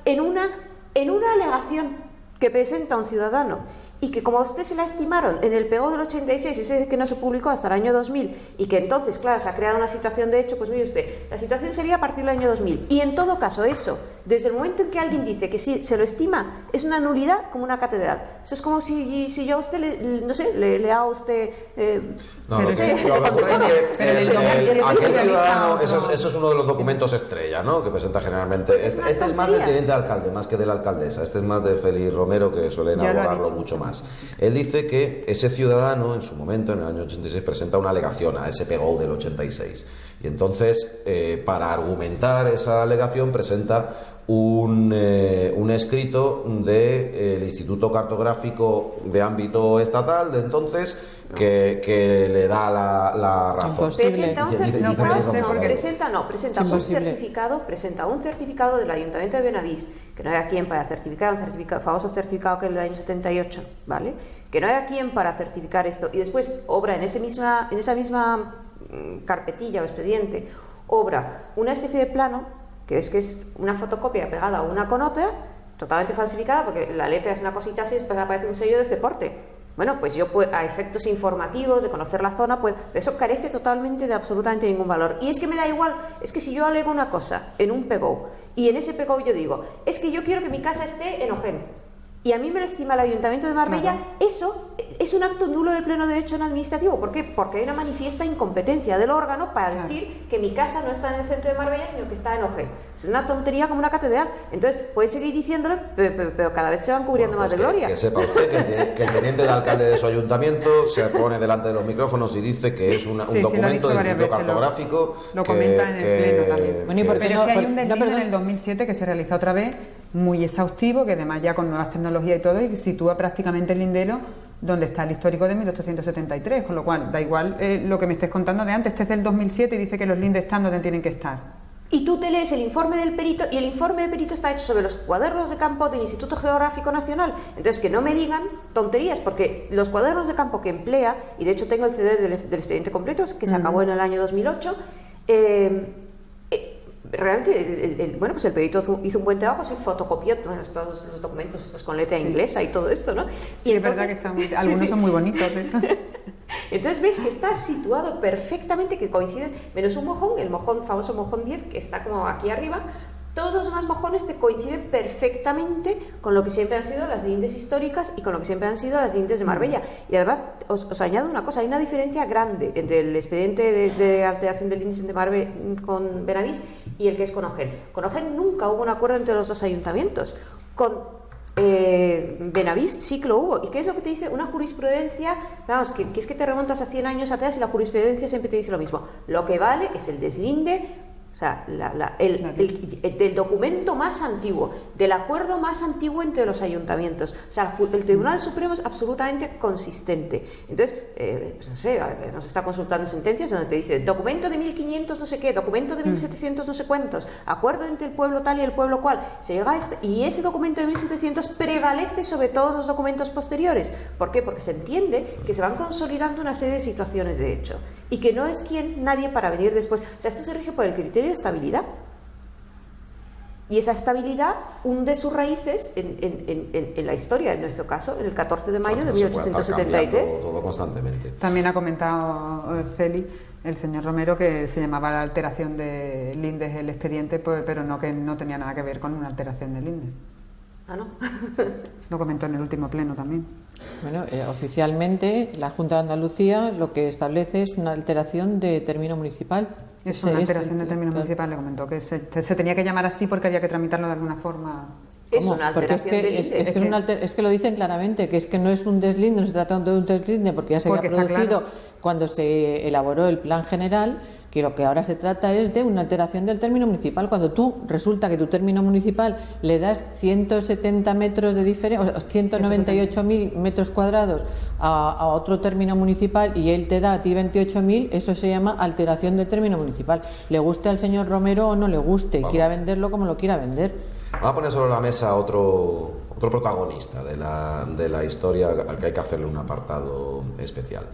en una alegación que presenta un ciudadano y que como a usted se la estimaron en el PGO del 86, ese que no se publicó hasta el año 2000, y que entonces, claro, se ha creado una situación de hecho, pues mire usted, la situación sería a partir del año 2000. Y en todo caso, eso, desde el momento en que alguien dice que sí, se lo estima, es una nulidad como una catedral. Eso es como si yo a usted, le hago a usted... aquel ciudadano, eso es uno de los documentos estrella, ¿no?, que presenta generalmente. Pues este es más del teniente alcalde, más que de la alcaldesa. Este es más de Félix Romero, que suelen abordarlo mucho más. Él dice que ese ciudadano en su momento, en el año 86, presenta una alegación a ese PGO del 86 y entonces para argumentar esa alegación presenta un escrito del Instituto Cartográfico de ámbito estatal de entonces que le da la razón. Presenta un certificado del Ayuntamiento de Benavís, que no hay a quien para certificar, el famoso certificado que es del año 78, ¿vale? Que no hay a quien para certificar esto, y después obra en esa misma carpetilla o expediente, obra una especie de plano, que es una fotocopia pegada a una con otra, totalmente falsificada, porque la letra es una cosita así, después aparece un sello de este porte. Bueno, pues yo, a efectos informativos, de conocer la zona, pues eso carece totalmente de absolutamente ningún valor. Y es que me da igual, es que si yo alego una cosa en un PGO, y en ese PGO yo digo, es que yo quiero que mi casa esté en Ojén, y a mí me lo estima el Ayuntamiento de Marbella, eso es un acto nulo de pleno derecho en administrativo. ¿Por qué? Porque hay una manifiesta incompetencia del órgano para decir que mi casa no está en el centro de Marbella, sino que está en Ojén. Es una tontería como una catedral. Entonces, puede seguir diciéndolo, pero cada vez se van cubriendo más de gloria. Que sepa usted que el teniente de alcalde de su ayuntamiento se pone delante de los micrófonos y dice que es un documento del Instituto Cartográfico. Lo comenta en el pleno también. Bueno, pero es que hay un deslinde en el 2007 que se realiza otra vez, muy exhaustivo, que además ya con nuevas tecnologías y todo, y que sitúa prácticamente el lindero donde está el histórico de 1873, con lo cual da igual lo que me estés contando de antes. Este es del 2007 y dice que los lindes están donde tienen que estar. Y tú te lees el informe del perito, y el informe del perito está hecho sobre los cuadernos de campo del Instituto Geográfico Nacional. Entonces, que no me digan tonterías, porque los cuadernos de campo que emplea, y de hecho tengo el CD del expediente completo, que se acabó en el año 2008, realmente pues el perito hizo un buen trabajo, se fotocopió todos los documentos estos con letra inglesa y todo esto, ¿no? Sí, es verdad que algunos son muy bonitos. Entonces ves que está situado perfectamente, que coincide, menos un mojón, el famoso mojón 10, que está como aquí arriba. Todos los demás mojones te coinciden perfectamente con lo que siempre han sido las lindes históricas y con lo que siempre han sido las lindes de Marbella. Y además, os añado una cosa, hay una diferencia grande entre el expediente de alteración del índice de Marbella con Benavís y el que es con Ojén. Con Ojén nunca hubo un acuerdo entre los dos ayuntamientos. Con Benavís sí que lo hubo. ¿Y qué es lo que te dice? Una jurisprudencia, vamos, que es que te remontas a 100 años atrás y la jurisprudencia siempre te dice lo mismo. Lo que vale es el deslinde, o sea, del documento más antiguo, del acuerdo más antiguo entre los ayuntamientos. O sea, el Tribunal Supremo es absolutamente consistente. Entonces, pues no sé, nos está consultando sentencias donde te dice documento de 1500 no sé qué, documento de 1700 no sé cuántos, acuerdo entre el pueblo tal y el pueblo cual. Se llega a y ese documento de 1700 prevalece sobre todos los documentos posteriores. ¿Por qué? Porque se entiende que se van consolidando una serie de situaciones de hecho y que no es nadie para venir después. O sea, esto se rige por el criterio de estabilidad. Y esa estabilidad hunde sus raíces en la historia, en nuestro caso, en el 14 de mayo de 1873. Todo constantemente. También ha comentado Félix, el señor Romero, que se llamaba la alteración de lindes el expediente, pero no, que no tenía nada que ver con una alteración de lindes. Ah, ¿no? Lo comentó en el último pleno también. Bueno, oficialmente la Junta de Andalucía lo que establece es una alteración de término municipal. Es una alteración de término municipal, le comentó que se tenía que llamar así porque había que tramitarlo de alguna forma. Es una alteración de linde. Es que lo dicen claramente, que es que no es un deslinde, no se trata de un deslinde porque ya se había producido cuando se elaboró el plan general, que lo que ahora se trata es de una alteración del término municipal. Cuando tú resulta que tu término municipal le das 170 metros de diferencia, 198.000 metros cuadrados a otro término municipal y él te da a ti 28.000, eso se llama alteración del término municipal. Le guste al señor Romero o no le guste, quiera venderlo como lo quiera vender. Vamos a poner sobre la mesa otro protagonista de la historia al que hay que hacerle un apartado especial.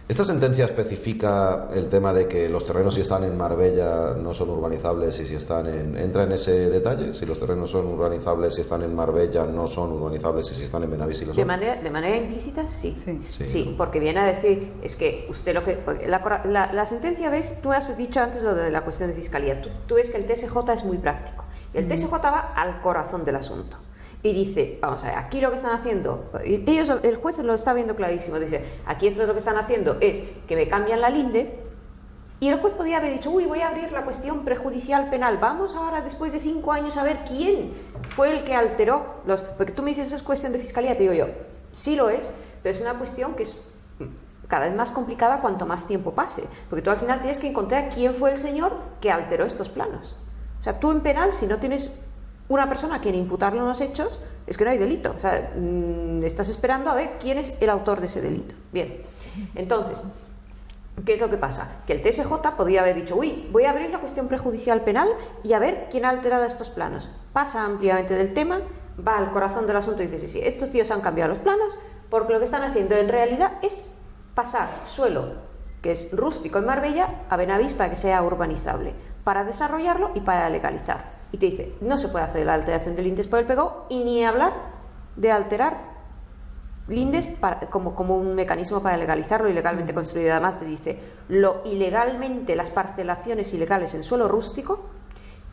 Esta sentencia especifica el tema de que los terrenos, si están en Marbella, no son urbanizables, y si están ¿entra en ese detalle? Si los terrenos son urbanizables, si están en Marbella, no son urbanizables, y si están en Benavís, sí lo son. De manera implícita, sí. Sí. Porque viene a decir, es que usted la sentencia, ¿ves? Tú has dicho antes lo de la cuestión de fiscalía. Tú ves que el TSJ es muy práctico. El TSJ va al corazón del asunto. Y dice, vamos a ver, aquí lo que están haciendo, el juez lo está viendo clarísimo, dice, aquí esto es lo que están haciendo es que me cambian la linde, y el juez podía haber dicho, voy a abrir la cuestión prejudicial penal, vamos ahora después de 5 años a ver quién fue el que alteró porque tú me dices, es cuestión de fiscalía, te digo yo, sí lo es, pero es una cuestión que es cada vez más complicada cuanto más tiempo pase, porque tú al final tienes que encontrar quién fue el señor que alteró estos planos. O sea, tú en penal, si no tienes una persona a quien imputarle unos hechos, es que no hay delito. O sea, estás esperando a ver quién es el autor de ese delito. Bien, entonces, ¿qué es lo que pasa? Que el TSJ podría haber dicho, voy a abrir la cuestión prejudicial penal y a ver quién ha alterado estos planos. Pasa ampliamente del tema, va al corazón del asunto y dice, sí, estos tíos han cambiado los planos porque lo que están haciendo en realidad es pasar suelo, que es rústico en Marbella, a Benavís para que sea urbanizable, para desarrollarlo y para legalizar. Y te dice, no se puede hacer la alteración de lindes por el pegado y ni hablar de alterar lindes como un mecanismo para legalizarlo ilegalmente construido. Además te dice, las parcelaciones ilegales en suelo rústico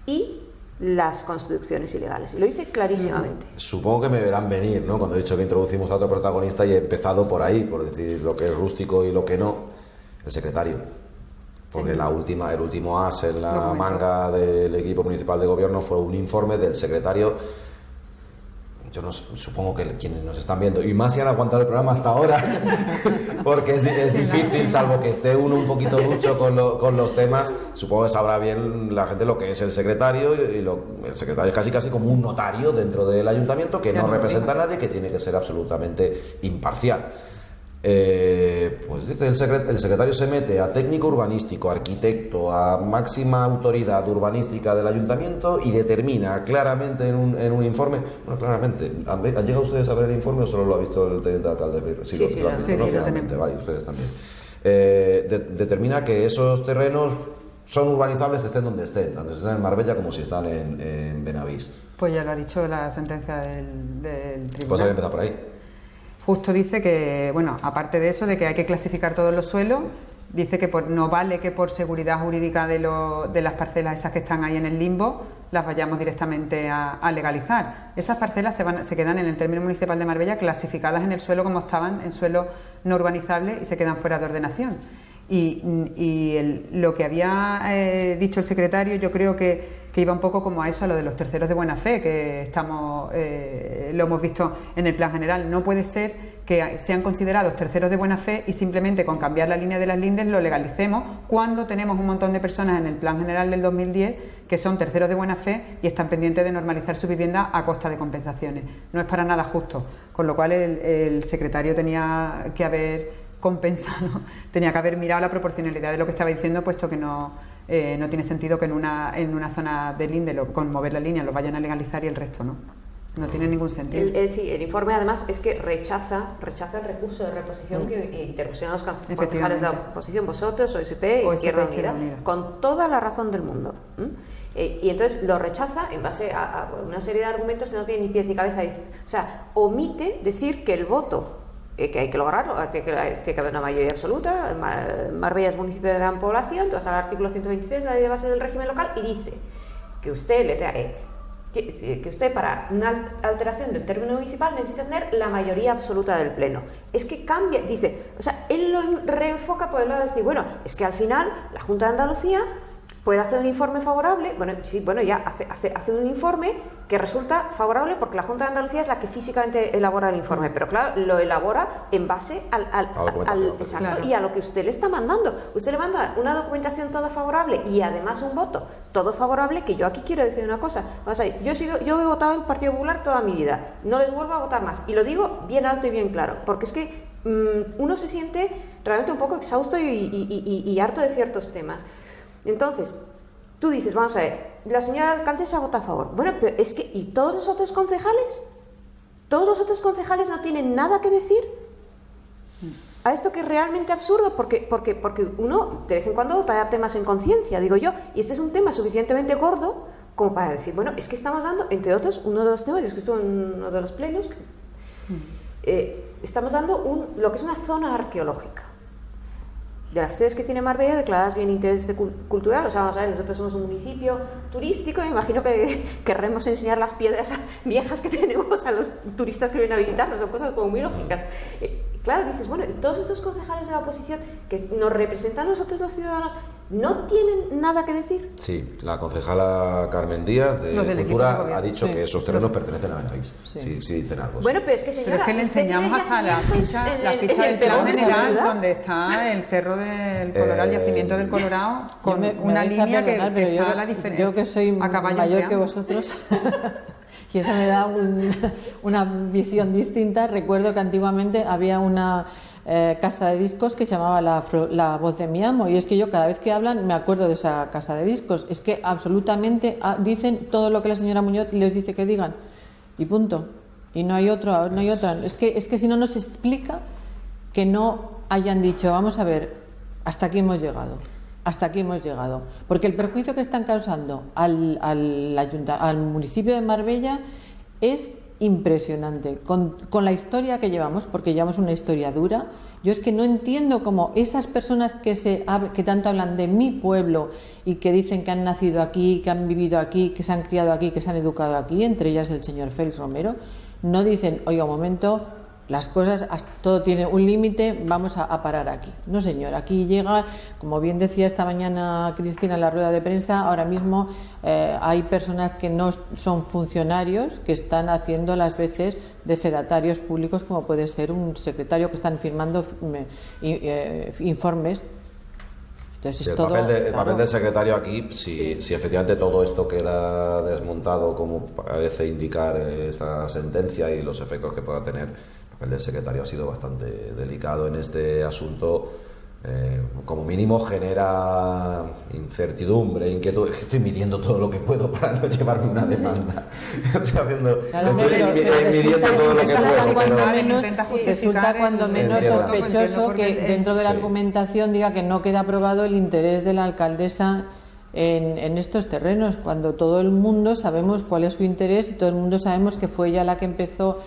y las construcciones ilegales. Y lo dice clarísimamente. Supongo que me verán venir, ¿no? Cuando he dicho que introducimos a otro protagonista y he empezado por ahí, por decir lo que es rústico y lo que no, el secretario. Porque el último as en la manga del equipo municipal de gobierno fue un informe del secretario. Yo no, supongo que quienes nos están viendo, y más si han aguantado el programa hasta ahora, porque es difícil, salvo que esté uno un poquito lucho con los temas, supongo que sabrá bien la gente lo que es el secretario, y el secretario es casi como un notario dentro del ayuntamiento que no representa a nadie, que tiene que ser absolutamente imparcial. Pues dice el secretario se mete a técnico urbanístico, arquitecto, a máxima autoridad urbanística del ayuntamiento y determina claramente en un informe, claramente, ¿han llegado ustedes a ver el informe o solo lo ha visto el teniente alcalde Freire? Sí, lo han visto, ¿no? Finalmente, vaya, ustedes también. Determina que esos terrenos son urbanizables estén donde estén, tanto si están en Marbella como si están en Benavís. Pues ya lo ha dicho la sentencia del tribunal. Pues hay que empezar por ahí. Justo dice que, bueno, aparte de eso, de que hay que clasificar todos los suelos, dice que no vale que por seguridad jurídica de las parcelas esas que están ahí en el limbo las vayamos directamente a legalizar. Esas parcelas se quedan en el término municipal de Marbella clasificadas en el suelo como estaban, en suelo no urbanizable, y se quedan fuera de ordenación. Lo que había dicho el secretario, yo creo que iba un poco como a eso, a lo de los terceros de buena fe, que lo hemos visto en el plan general. No puede ser que sean considerados terceros de buena fe y simplemente con cambiar la línea de las lindes lo legalicemos, cuando tenemos un montón de personas en el plan general del 2010 que son terceros de buena fe y están pendientes de normalizar su vivienda a costa de compensaciones. No es para nada justo, con lo cual el secretario tenía que haber compensado, tenía que haber mirado la proporcionalidad de lo que estaba diciendo, puesto que no tiene sentido que en una zona de linde con mover la línea lo vayan a legalizar y el resto no. No tiene ningún sentido. El informe además es que rechaza el recurso de reposición que interpusieron los concejales de la oposición, vosotros, OSP y Izquierda Unida, con toda la razón del mundo. Y entonces lo rechaza en base a una serie de argumentos que no tienen ni pies ni cabeza. O sea, omite decir que el voto, que hay que lograrlo, que haber una mayoría absoluta. Marbella es municipio de gran población, tú vas al artículo 123 de la ley de base del régimen local y dice que usted para una alteración del término municipal necesita tener la mayoría absoluta del pleno. Es que cambia, dice, o sea, él lo reenfoca por el lado de decir, bueno, es que al final la Junta de Andalucía puede hacer un informe favorable, ya hace un informe que resulta favorable porque la Junta de Andalucía es la que físicamente elabora el informe, pero claro, lo elabora en base al exacto, claro, y a lo que usted le está mandando. Usted le manda una documentación toda favorable y además un voto todo favorable, que yo aquí quiero decir una cosa. Vamos a ver, yo he votado en el Partido Popular toda mi vida, no les vuelvo a votar más, y lo digo bien alto y bien claro, porque es que uno se siente realmente un poco exhausto y harto de ciertos temas. Entonces, tú dices, vamos a ver, la señora alcaldesa vota a favor. Bueno, pero es que, ¿y todos los otros concejales? ¿Todos los otros concejales no tienen nada que decir a esto, que es realmente absurdo? Porque uno de vez en cuando vota temas en conciencia, digo yo, y este es un tema suficientemente gordo como para decir, bueno, es que estamos dando, entre otros, uno de los temas, yo es que estuve en uno de los plenos, estamos dando lo que es una zona arqueológica. De las tres que tiene Marbella, declaradas bien interés cultural, o sea, vamos a ver, nosotros somos un municipio turístico, me imagino que querremos enseñar las piedras viejas que tenemos a los turistas que vienen a visitarnos, son cosas como muy lógicas. Claro, dices, bueno, y todos estos concejales de la oposición que nos representan a nosotros los ciudadanos, ¿no tienen nada que decir? Sí, la concejala Carmen Díaz de Cultura ha dicho que esos terrenos pertenecen a Benavís. Sí, dicen algo. Bueno, pero es que, señora, pero es que le enseñamos hasta la ficha del plan general, donde está el cerro del Colorado, el yacimiento del Colorado, con una línea que está la diferencia. Yo que soy mayor que vosotros, y eso me da una visión distinta. Recuerdo que antiguamente había una casa de discos que se llamaba La Voz de mi Amo, y es que yo cada vez que hablan me acuerdo de esa casa de discos. Es que absolutamente dicen todo lo que la señora Muñoz les dice que digan, y punto, y no hay otra. Es que si no nos explica que no hayan dicho, vamos a ver, hasta aquí hemos llegado, porque el perjuicio que están causando al municipio de Marbella es impresionante, con la historia que llevamos, porque llevamos una historia dura. Yo es que no entiendo cómo esas personas que tanto hablan de mi pueblo y que dicen que han nacido aquí, que han vivido aquí, que se han criado aquí, que se han educado aquí, entre ellas el señor Félix Romero, no dicen, oiga, un momento, las cosas, todo tiene un límite, vamos a parar aquí. No, señor, aquí llega, como bien decía esta mañana Cristina en la rueda de prensa, ahora mismo hay personas que no son funcionarios, que están haciendo las veces de fedatarios públicos, como puede ser un secretario, que están firmando informes. Entonces, el papel del secretario aquí, si efectivamente todo esto queda desmontado, como parece indicar esta sentencia y los efectos que pueda tener, el papel del secretario ha sido bastante delicado en este asunto. Como mínimo genera incertidumbre, inquietud. Estoy midiendo todo lo que puedo para no llevarme una demanda. Estoy midiendo todo lo que puedo. Resulta cuando menos sospechoso que dentro de la argumentación diga que no queda probado el interés de la alcaldesa en estos terrenos, cuando todo el mundo sabemos cuál es su interés y todo el mundo sabemos que fue ella la que empezó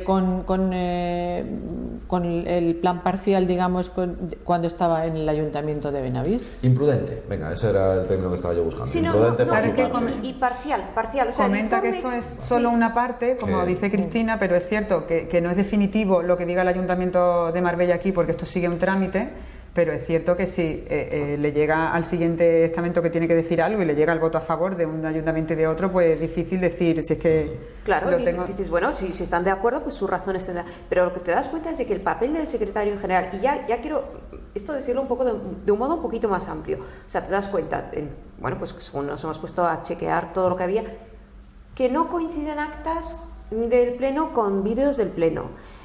con el plan parcial, digamos, cuando estaba en el ayuntamiento de Benavís. Imprudente, venga, ese era el término que estaba yo buscando. Sí, imprudente y parcial. O sea, comenta que esto es solo una parte, como dice Cristina, pero es cierto que no es definitivo lo que diga el ayuntamiento de Marbella aquí, porque esto sigue un trámite. Pero es cierto que si le llega al siguiente estamento que tiene que decir algo y le llega el voto a favor de un ayuntamiento y de otro, pues es difícil decir si es que... Claro, dices, bueno, si están de acuerdo, pues sus razones tendrán. Pero lo que te das cuenta es de que el papel del secretario en general, y ya quiero esto decirlo un poco de un modo un poquito más amplio, o sea, te das cuenta, bueno, pues según nos hemos puesto a chequear todo lo que había, que no coinciden actas del pleno con vídeos del pleno.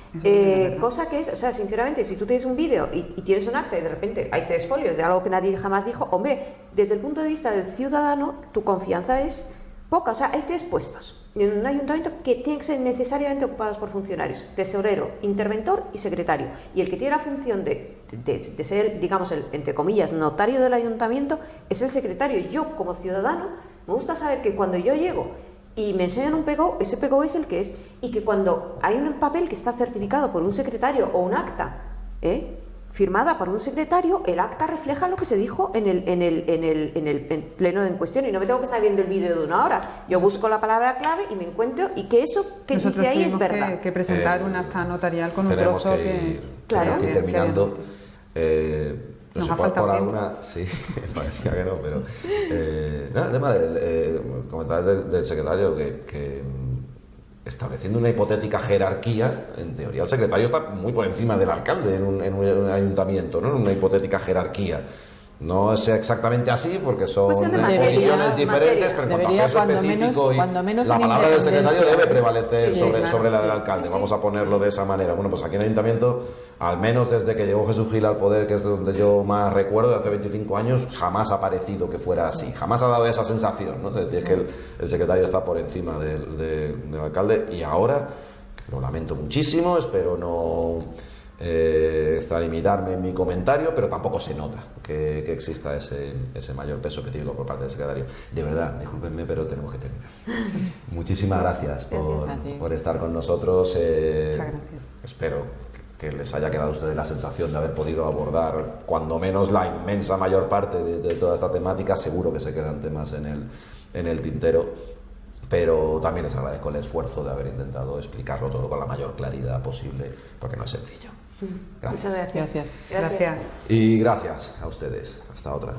Cosa que es, o sea, sinceramente, si tú tienes un vídeo y tienes un acta y de repente hay 3 folios de algo que nadie jamás dijo, hombre, desde el punto de vista del ciudadano, tu confianza es poca. O sea, hay 3 puestos en un ayuntamiento que tienen que ser necesariamente ocupados por funcionarios: tesorero, interventor y secretario. Y el que tiene la función de ser, digamos, el, entre comillas, notario del ayuntamiento es el secretario. Yo, como ciudadano, me gusta saber que cuando yo llego y me enseñan un PGO, ese PGO es el que es, y que cuando hay un papel que está certificado por un secretario o un acta firmada por un secretario, el acta refleja lo que se dijo en el pleno en cuestión, y no me tengo que estar viendo el vídeo de 1 hora. Yo busco la palabra clave y me encuentro, y que eso que dice ahí es verdad. Que presentar un acta notarial con un trozo que... Claro, que ir terminando. No sé, por alguna, sí, parecía que no, pero el tema comentaba del secretario que estableciendo una hipotética jerarquía, en teoría el secretario está muy por encima del alcalde en un ayuntamiento, ¿no? En una hipotética jerarquía. No es exactamente así porque son Pues es de posiciones materia, diferentes, pero en cuanto a Debería, peso cuando específico menos- cuando menos la en palabra del secretario debe independencia. prevalecer Sí, sobre, claro. sobre la del alcalde. Vamos a ponerlo de esa manera. Bueno, pues aquí en el Ayuntamiento, al menos desde que llegó Jesús Gil al poder, que es donde yo más recuerdo, de hace 25 años, jamás ha parecido que fuera así. Jamás ha dado esa sensación, ¿no? De decir que el secretario está por encima del alcalde. Y ahora, lo lamento muchísimo, espero no extralimitarme en mi comentario, pero tampoco se nota que exista ese mayor peso específico por parte del secretario. De verdad, discúlpenme, pero tenemos que terminar. Muchísimas gracias Gracias a ti. por estar con nosotros. Muchas gracias. Espero que les haya quedado a ustedes la sensación de haber podido abordar cuando menos la inmensa mayor parte de toda esta temática. Seguro que se quedan temas en el tintero, pero también les agradezco el esfuerzo de haber intentado explicarlo todo con la mayor claridad posible, porque no es sencillo. Gracias. Muchas gracias. Gracias. Gracias. Y gracias a ustedes. Hasta otra.